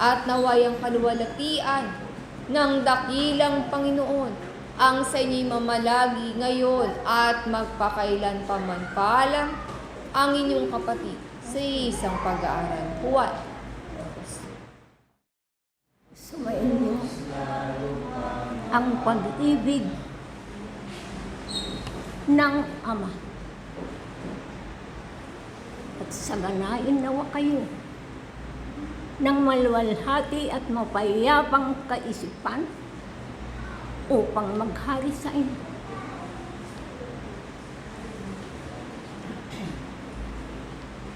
Speaker 5: at naway ang kaluwalhatian ng dakilang Panginoon ang sa inyo'y mamalagi ngayon at magpakailanpaman. Paalam ang inyong kapatid sa isang pag-aaral. Juan.
Speaker 7: Sumainyo ang pag-ibig ng Ama. At saganayin nawa kayo ng maluwalhati at mapayapang kaisipan upang maghari sa inyo.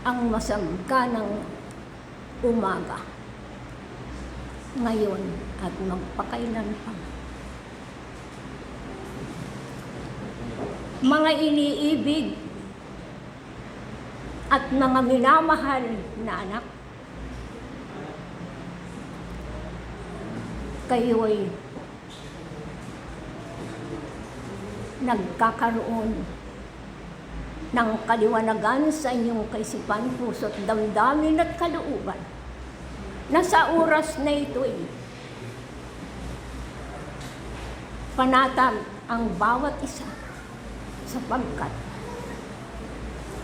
Speaker 7: Ang masagkanang umaga ngayon at magpakailanman. Mga iniibig at mga minamahal na anak, kayo'y nagkakaroon ng kaliwanagan sa inyong kaisipan, puso't damdamin at kalooban na sa oras na ito'y panatag ang bawat isa sapagkat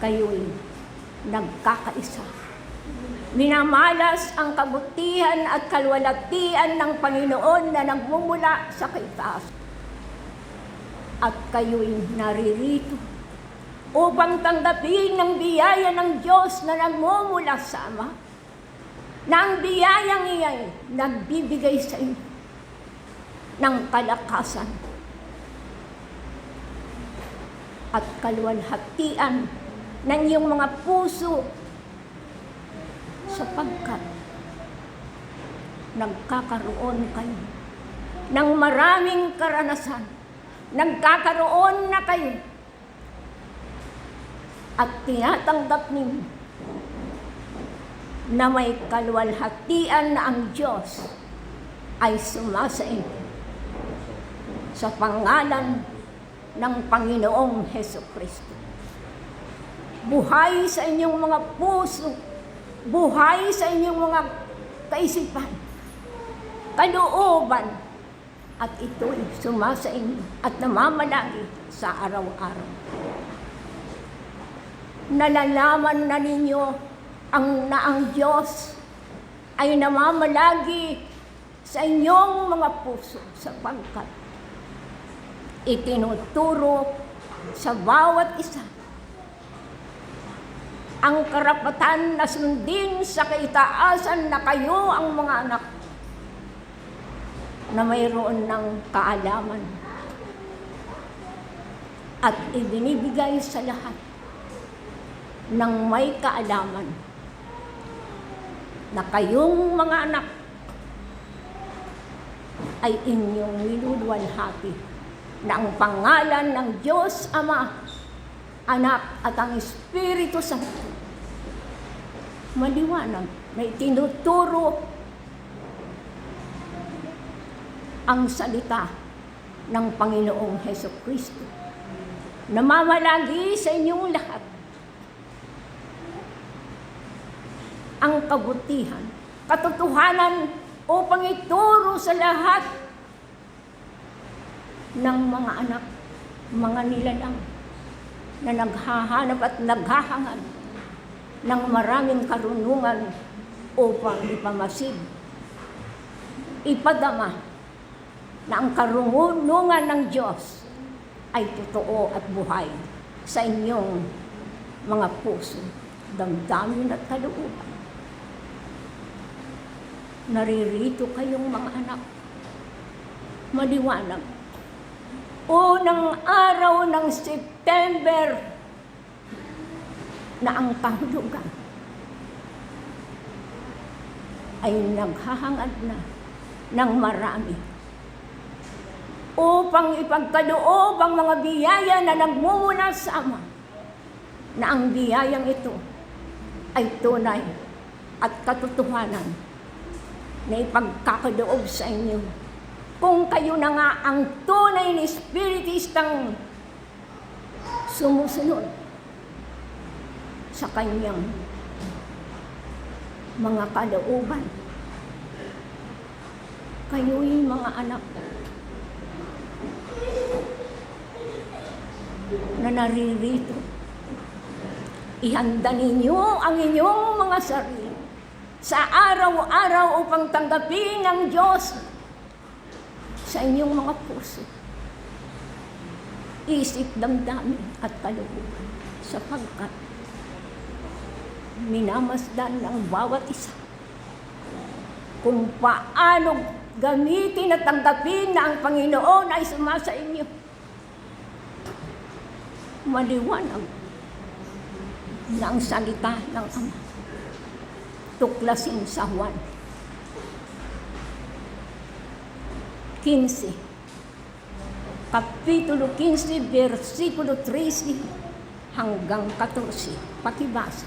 Speaker 7: kayo'y nagkakaisa. Minamalas ang kabutihan at kalwalhatian ng Panginoon na nagmumula sa kaitaas. At kayo'y naririto upang tanggapin ang biyaya ng Diyos na nagmumula sa Ama, na ang biyayang iya'y nagbibigay sa inyo ng kalakasan at kalwalhatian ng iyong mga puso sapagkat nagkakaroon kayo ng maraming karanasan, nagkakaroon na kayo at tinatanggap ninyo na may kalwalhatian na ang Diyos ay sumasa inyo sa pangalan ng Panginoong Hesukristo. Buhay sa inyong mga puso, buhay sa inyong mga kaisipan, kalooban, at ito'y sumasa inyo at namamalagi sa araw-araw. Nalalaman na ninyo na ang Diyos ay namamalagi sa inyong mga puso sapagkat itinuturo sa bawat isa ang karapatan na sundin sa kaitaasan na kayo ang mga anak na mayroon ng kaalaman at ibinibigay sa lahat ng may kaalaman na kayong mga anak ay inyong niluluwalhati na ang pangalan ng Diyos Ama, Anak at ang Espiritu Santo maliwanag na itinuturo ang salita ng Panginoong Hesukristo. Namamalagi sa inyong lahat ang kabutihan, katotohanan upang ituro sa lahat ng mga anak, mga nilalang na naghahanap at naghahangad ng maraming karunungan upang ipamasid, ipadama na ang karunungan ng Diyos ay totoo at buhay sa inyong mga puso, damdamin at kalooban. Naririto kayong mga anak, maliwanag. Unang araw ng September na ang kahulugan ay naghahangad na ng marami upang ipagkaloob ang mga biyaya na nagmumula sa Ama, na ang biyayang ito ay tunay at katotohanan na ipagkakaloob sa inyo kung kayo na nga ang tunay na espiritistang sumusunod sa kanyang mga kalooban. Kayo'y mga anak na naririto. Ihanda ninyo ang inyong mga sarili sa araw-araw upang tanggapin ng Diyos sa inyong mga puso, isip, damdamin at kalooban, sapagkat minamasdan ng bawat isa kung paano gamitin at tanggapin na ang Panginoon ay sumasa inyo. Maliwanag na ang salita ng Ama. Tuklasin sa Juan 15, Kapitulo 15, versikulo 13 hanggang 14. Pakibasa.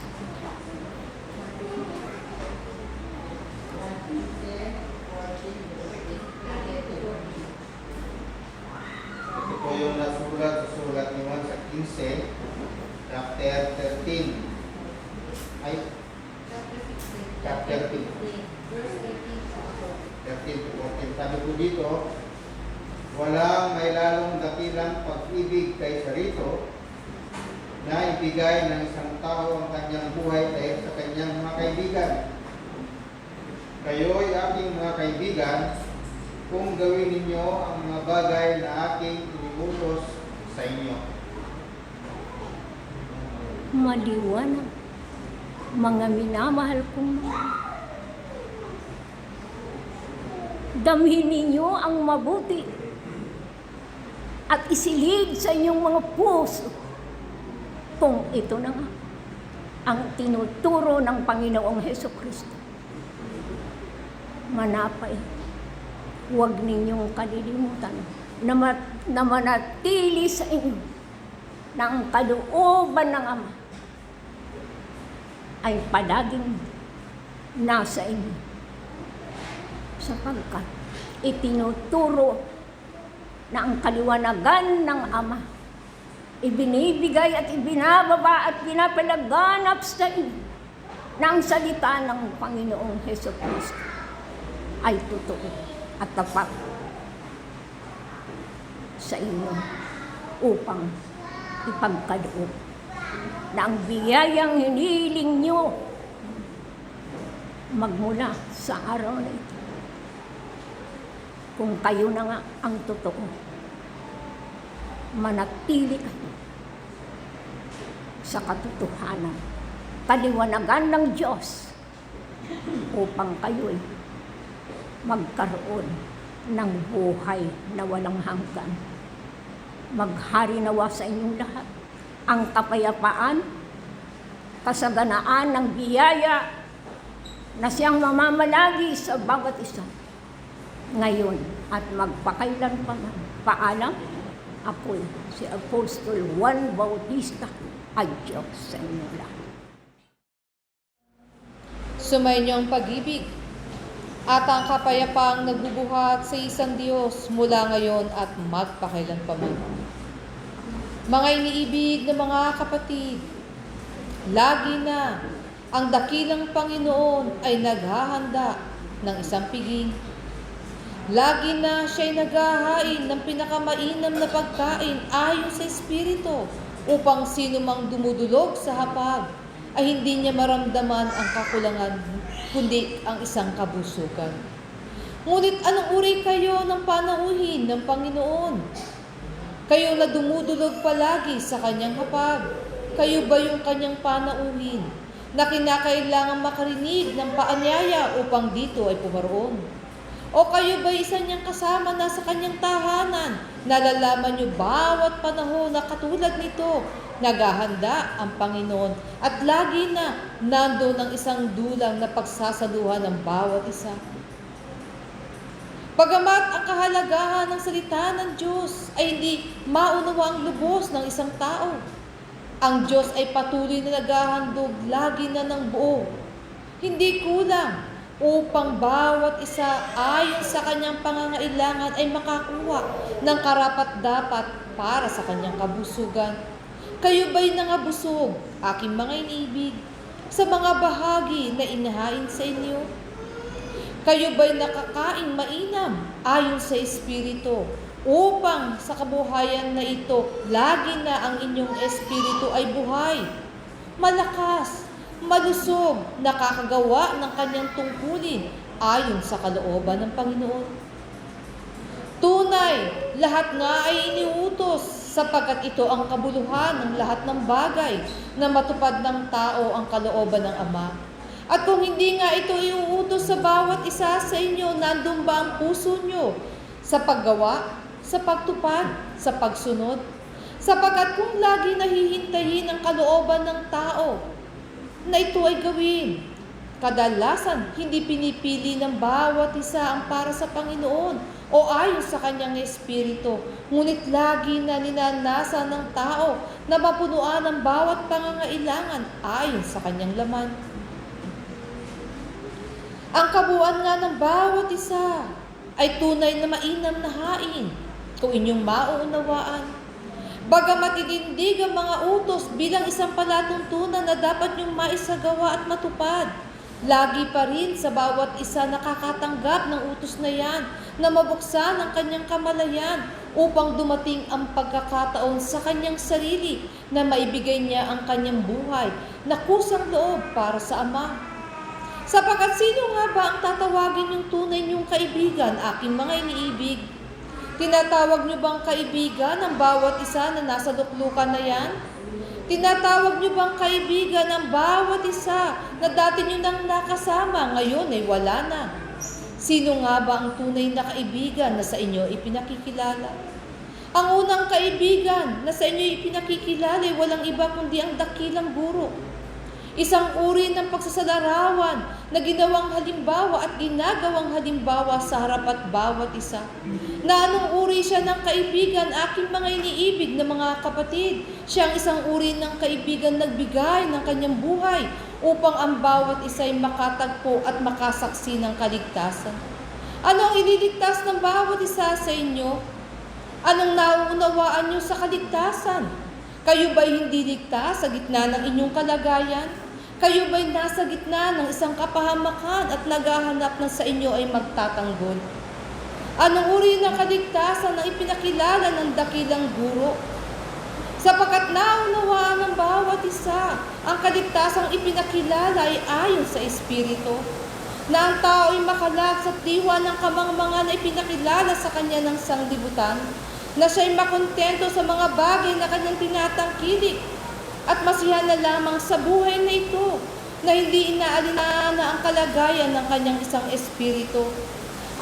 Speaker 6: Ito po yung nasulat sa sulat ni Juan sa 15, chapter 13. Ay, chapter 15. 13 to 14. Sabi po dito, walang may lalong dakilang pag-ibig kaysa rito na ibigay ng isang tao ang kanyang buhay dahil sa kanyang mga kaibigan. Kayo'y aking mga kaibigan kung gawin ninyo ang mga bagay na aking iniutos sa inyo.
Speaker 7: Maliwanag, mga minamahal kong mga. Damhin ninyo ang mabuti at isilid sa inyong mga puso kung ito na nga ang tinuturo ng Panginoong Hesukristo. Manapay, huwag ninyong kalilimutan na manatili sa inyo na ang kalooban ng Ama ay palaging nasa inyo, sapagkat itinuturo na ang kaliwanagan ng Ama ibinibigay at ibinababa at pinapalaganap sa inyo na ang salita ng Panginoong Hesukristo ay totoo at tapat sa inyo upang ipagkaloob na ang biyayang hinihiling nyo magmula sa araw na ito. Kung kayo na nga ang totoo, manatili kayo sa katotohanan, kaliwanagan ng Diyos upang kayo'y magkaroon ng buhay na walang hanggan. Maghari nawa sa inyong lahat ang kapayapaan, kasaganaan ng biyaya na siyang mamamalagi sa bawat isa ngayon at magpakailan pa man. Paalam, apoy si Apostol Juan Bautista. Adios sa inyo lahat.
Speaker 5: Sumainyo ang pag-ibig at ang kapayapaang nagbubuhat sa isang Diyos mula ngayon at magpakailanpaman. Mga iniibig na mga kapatid, lagi na ang dakilang Panginoon ay naghahanda ng isang piging. Lagi na siya'y naghahain ng pinakamainam na pagkain ayon sa Espiritu upang sino mang dumudulog sa hapag ay hindi niya maramdaman ang kakulangan kundi ang isang kabusugan. Ngunit anong uri kayo ng panauhin ng Panginoon? Kayo na dumudulog palagi sa kanyang hapag, kayo ba yung kanyang panauhin na kinakailangan makarinig ng paanyaya upang dito ay pumaroon? O kayo ba isa niyang kasama na sa kanyang tahanan? Nalalaman niyo bawat panahon na katulad nito, naghahanda ang Panginoon at lagi na nandoon ang isang dulang na pagsasaluhan ng bawat isa. Bagamat ang kahalagahan ng salita ng Diyos ay hindi maunawa ang lubos ng isang tao, ang Diyos ay patuloy na naghahandog lagi na ng buo, hindi kulang, upang bawat isa ayon sa kanyang pangangailangan ay makakuha ng karapat-dapat para sa kanyang kabusugan. Kayo ba'y nangabusog, aking mga inibig, sa mga bahagi na inahain sa inyo? Kayo ba'y nakakaing mainam ayon sa Espiritu, upang sa kabuhayan na ito, lagi na ang inyong espiritu ay buhay, malakas, malusog, nakakagawa ng kanyang tungkulin ayon sa kalooban ng Panginoon. Tunay, lahat nga ay iniutos sapagkat ito ang kabuluhan ng lahat ng bagay na matupad ng tao ang kalooban ng Ama. At kung hindi nga ito iuutos sa bawat isa sa inyo, nandun ba ang puso nyo sa paggawa, sa pagtupad, sa pagsunod? Sapagkat kung lagi nahihintayin ang kalooban ng tao na ito ay gawin, kadalasan hindi pinipili ng bawat isa ang para sa Panginoon o ayon sa kanyang espiritu, ngunit lagi na ninanasa ng tao na mapunuan ang bawat pangangailangan ayon sa kanyang laman. Ang kabuuan nga ng bawat isa ay tunay na mainam na hain kung inyong mauunawaan. Bagamat itindig ang mga utos bilang isang palatuntunan na dapat niyong maisagawa at matupad, lagi pa rin sa bawat isa nakakatanggap ng utos na yan na mabuksan ang kanyang kamalayan upang dumating ang pagkakataon sa kanyang sarili na maibigay niya ang kanyang buhay na kusang loob para sa Ama. Sapagkat sino nga ba ang tatawagin yung tunay niyong kaibigan, aking mga iniibig? Tinatawag niyo bang kaibigan ang bawat isa na nasa luklukan na yan? Tinatawag niyo bang kaibigan ang bawat isa na dati niyo nang nakasama, ngayon ay wala na? Sino nga ba ang tunay na kaibigan na sa inyo ipinakikilala? Ang unang kaibigan na sa inyo ipinakikilala ay walang iba kundi ang dakilang guro. Isang uri ng pagsasalarawan na ginawang halimbawa at ginagawang halimbawa sa harap at bawat isa. Na anong uri siya ng kaibigan, aking mga iniibig na mga kapatid? Siya ang isang uri ng kaibigan nagbigay ng kanyang buhay upang ang bawat isa ay makatagpo at makasaksi ng kaligtasan. Ano ang ililigtas ng bawat isa sa inyo? Anong nauunawaan niyo sa kaligtasan? Kayo ba'y hindi ligtas sa gitna ng inyong kalagayan? Kayo ba'y nasa gitna ng isang kapahamakan at naghahanap na sa inyo ay magtatanggol? Anong uri ng kaligtasan ang ipinakilala ng dakilang guro? Sapagkat naunawaan ng bawat isa, ang kaligtasang ipinakilala ay ayon sa Espiritu, na ang tao ay makalag sa diwa ng kamangmangan na ipinakilala sa kanya ng sanglibutan, na siya'y makontento sa mga bagay na kanyang tinatangkilik at masiyahan na lamang sa buhay na ito na hindi inaalinana ang kalagayan ng kanyang isang espiritu.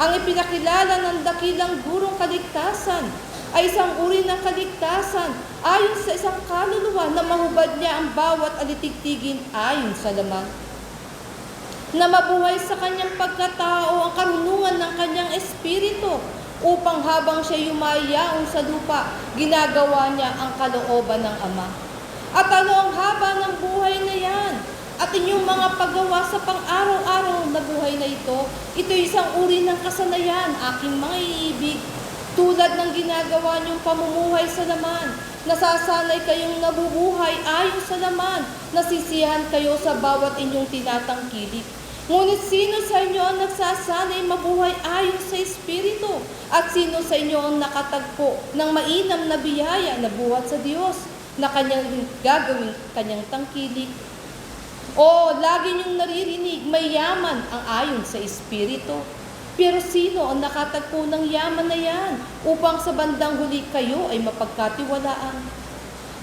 Speaker 5: Ang ipinakilala ng dakilang gurong kaligtasan ay isang uri ng kaligtasan ayon sa isang kaluluwa na mahubad niya ang bawat alitigtigin ayon sa laman. Na mabuhay sa kanyang pagkatao ang karunungan ng kanyang espiritu upang habang siya yumayaon sa lupa, ginagawa niya ang kalooban ng Ama. At ano ang haba ng buhay na yan? At inyong mga paggawa sa pang-araw-araw na buhay na ito, ito'y isang uri ng kasanayan, aking mga iibig. Tulad ng ginagawa niyong pamumuhay sa laman, nasasanay kayong nabubuhay ayon sa laman, nasisiyahan kayo sa bawat inyong tinatangkilik. Ngunit sino sa inyo ang nagsasanay mabuhay ayon sa Espiritu? At sino sa inyo ang nakatagpo ng mainam na biyaya na buhat sa Diyos na kanyang gagawing kanyang tangkilik? O lagi niyong naririnig, may yaman ang ayon sa Espiritu. Pero sino ang nakatagpo ng yaman na yan upang sa bandang huli kayo ay mapagkatiwalaan?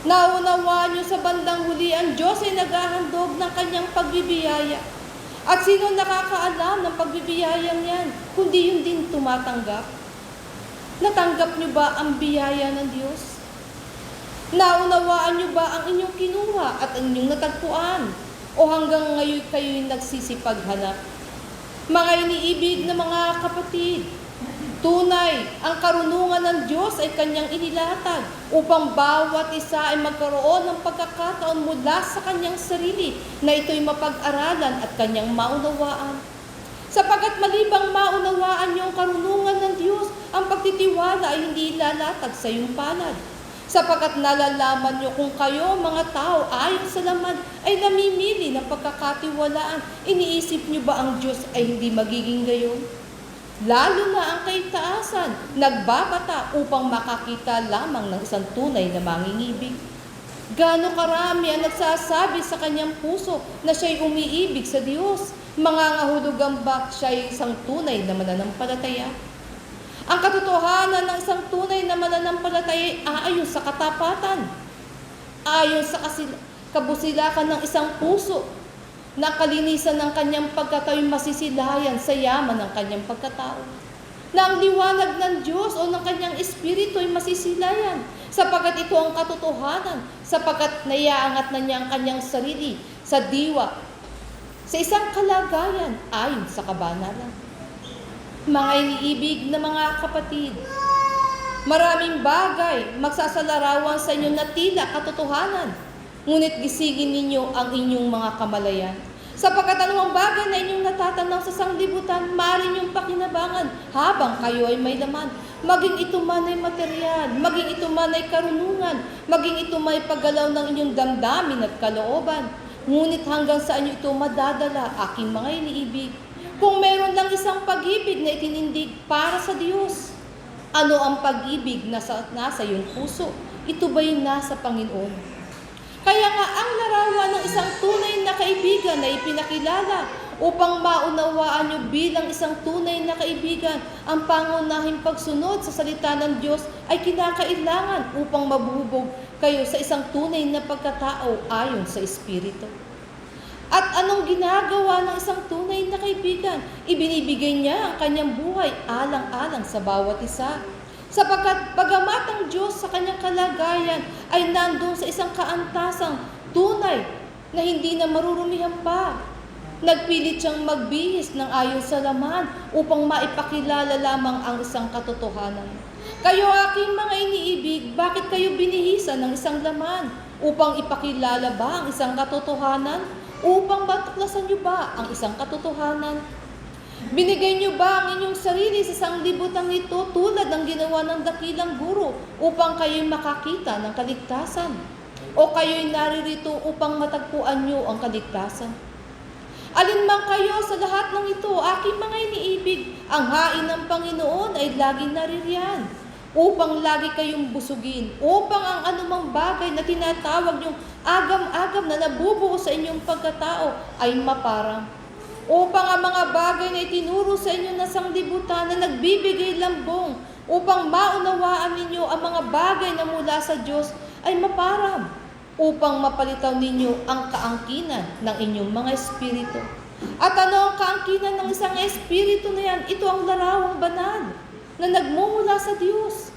Speaker 5: Naunawaan niyo sa bandang huli ang Diyos ay naghahandog ng kanyang pagbibiyaya. At sino nakakaalam ng pagbibiyayang yan, kundi yun din tumatanggap? Natanggap niyo ba ang biyaya ng Diyos? Naunawaan niyo ba ang inyong kinuha at ang inyong natagpuan? O hanggang ngayon kayo'y nagsisipaghanap? Mga iniibig na mga kapatid, tunay, ang karunungan ng Diyos ay kanyang inilatag upang bawat isa ay magkaroon ng pagkakataon mula sa kanyang sarili na ito'y mapag-aralan at kanyang maunawaan. Sapagkat malibang maunawaan niyo ang karunungan ng Diyos, ang pagtitiwala ay hindi ilalatag sa iyong palad. Sapagkat nalalaman nyo kung kayo mga tao ayon sa laman ay namimili ng pagkakatiwalaan, iniisip nyo ba ang Diyos ay hindi magiging gayon? Lalo na ang kaitaasan, nagbabata upang makakita lamang ng isang tunay na mangingibig. Gaano karami ang nagsasabi sa kanyang puso na siya'y umiibig sa Diyos, mangangahulugan ba siya'y isang tunay na mananampalataya? Ang katotohanan ng isang tunay na mananampalataya ay aayon sa katapatan, ayon sa kabusilakan ng isang puso, na kalinisan ng kanyang pagkatao'y masisilayan sa yaman ng kanyang pagkatao, na ang liwanag ng Diyos o ng kanyang espiritu ay masisilayan, sapagkat ito ang katotohanan, sapagkat naiaangat na niya ang kanyang sarili sa diwa, sa isang kalagayan ayon sa kabanalan. Mga iniibig na mga kapatid, maraming bagay magsasalarawan sa inyo na tila katotohanan, ngunit gisingin ninyo ang inyong mga kamalayan. Sapagkat anumang bagay na inyong natatanaw sa sanglibutan, maaari niyong pakinabangan habang kayo ay may laman. Maging ito man ay material, maging ito man ay karunungan, maging ito may paggalaw ng inyong damdamin at kalooban. Ngunit hanggang saan niyo ito madadala, aking mga iniibig? Kung meron lang isang pag-ibig na itinindig para sa Diyos, ano ang pag-ibig na nasa iyong puso? Ito ba'y nasa Panginoon? Kaya nga ang larawan ng isang tunay na kaibigan na ipinakilala upang maunawaan nyo bilang isang tunay na kaibigan, ang pangunahing pagsunod sa salita ng Diyos ay kinakailangan upang mabuhubog kayo sa isang tunay na pagkatao ayon sa Espiritu. At anong ginagawa ng isang tunay na kaibigan? Ibinibigay niya ang kanyang buhay alang-alang sa bawat isa. Sapagkat bagamat ang Diyos sa kanyang kalagayan ay nandun sa isang kaantasang tunay na hindi na marurumihan pa, nagpilit siyang magbihis ng ayon sa laman upang maipakilala lamang ang isang katotohanan. Kayo aking mga iniibig, bakit kayo binihisan ng isang laman? Upang ipakilala ba ang isang katotohanan? Upang matuklasan niyo ba ang isang katotohanan? Binigay niyo ba ang inyong sarili sa sanglibutang ito tulad ng ginawa ng dakilang guro upang kayo'y makakita ng kaligtasan? O kayo'y naririto upang matagpuan niyo ang kaligtasan? Alin man kayo sa lahat ng ito, aking mga iniibig, ang hain ng Panginoon ay laging naririyan upang lagi kayong busugin, upang ang anumang bagay na tinatawag niyong agam-agam na nabubuo sa inyong pagkatao ay maparang. Upang ang mga bagay na itinuro sa inyo na sanglibutan na nagbibigay lambong, upang maunawaan ninyo ang mga bagay na mula sa Diyos ay maparang, upang mapalitaw ninyo ang kaangkinan ng inyong mga espiritu. At ano ang kaangkinan ng isang espiritu na yan? Ito ang larawang banal na nagmumula sa Diyos.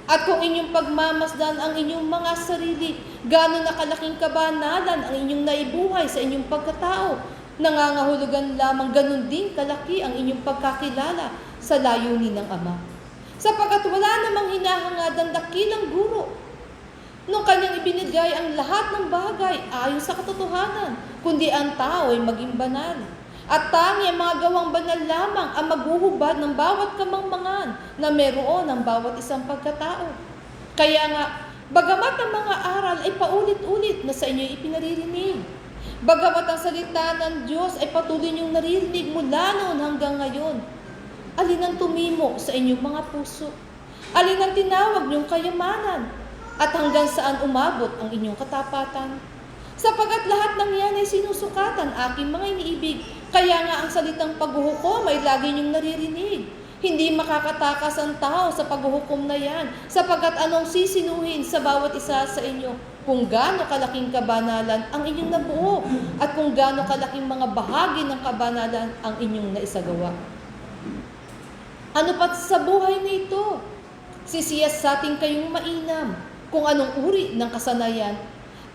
Speaker 5: At kung inyong pagmamasdan ang inyong mga sarili, gano'n na kalaking kabanalan ang inyong naibuhay sa inyong pagkatao, nangangahulugan lamang ganun din kalaki ang inyong pagkakilala sa layunin ng Ama. Sapagkat wala namang hinahangad ang dakilang guro nung kanyang ibinigay ang lahat ng bagay ayon sa katotohanan, kundi ang tao ay maging banal. At tangi ang mga gawang banal lamang ang maghuhubad ng bawat kamangmangan na meron ang bawat isang pagkatao. Kaya nga, bagamat ang mga aral ay paulit-ulit na sa inyo ipinaririnig, bagamat ang salita ng Diyos ay patuloy niyong naririnig mula noon hanggang ngayon, alin ang tumimo sa inyong mga puso? Alin ang tinawag niyong kayamanan? At hanggang saan umabot ang inyong katapatan? Sapagat lahat ng yan ay sinusukatan, aking mga iniibig, kaya nga ang salitang paghuhukom ay lagi niyong naririnig. Hindi makakatakas ang tao sa paghuhukom na yan, sapagat anong sisinuhin sa bawat isa sa inyo kung gaano kalaking kabanalan ang inyong nabuo at kung gaano kalaking mga bahagi ng kabanalan ang inyong naisagawa. Ano pat sa buhay na ito? Sisiyasatin kayong mainam kung anong uri ng kasanayan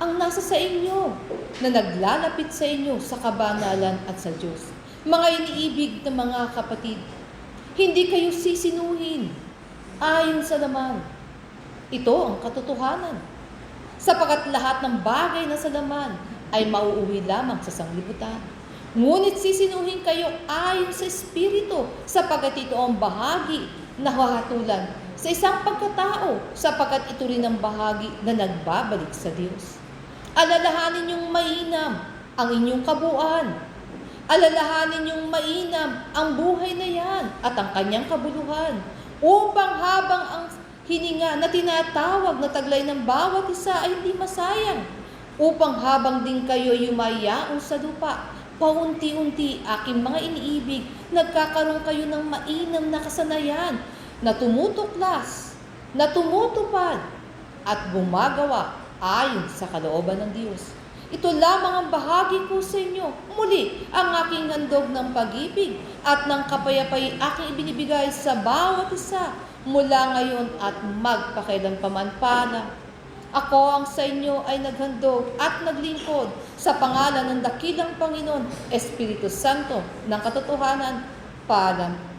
Speaker 5: ang nasa sa inyo na naglalapit sa inyo sa kabanalan at sa Diyos. Mga iniibig na mga kapatid, hindi kayo sisinuhin ayon sa laman. Ito ang katotohanan. Sapagat lahat ng bagay na sa laman ay mauuwi lamang sa sanglibutan. Ngunit sisinuhin kayo ayon sa Espiritu, sapagat ito ang bahagi na hahatulan sa isang pagkatao sapagkat ito rin ang bahagi na nagbabalik sa Diyos. Alalahanin niyong mainam ang inyong kabuuan. Alalahanin niyong mainam ang buhay na yan at ang kanyang kabuluhan upang habang ang hininga na tinatawag na taglay ng bawat isa ay hindi masayang, upang habang din kayo yumayaon sa lupa, paunti-unti aking mga iniibig, nagkakaroon kayo ng mainam na kasanayan na tumutuklas, na tumutupad at gumagawa ayon sa kalooban ng Diyos. Ito lamang ang bahagi ko sa inyo. Muli, ang aking handog ng pag-ibig at ng kapayapay aking ibinibigay sa bawat isa mula ngayon at magpakailanpaman pa na. Ako ang sa inyo ay naghandog at naglingkod sa pangalan ng dakilang Panginoon, Espiritu Santo ng katotohanan, paalam.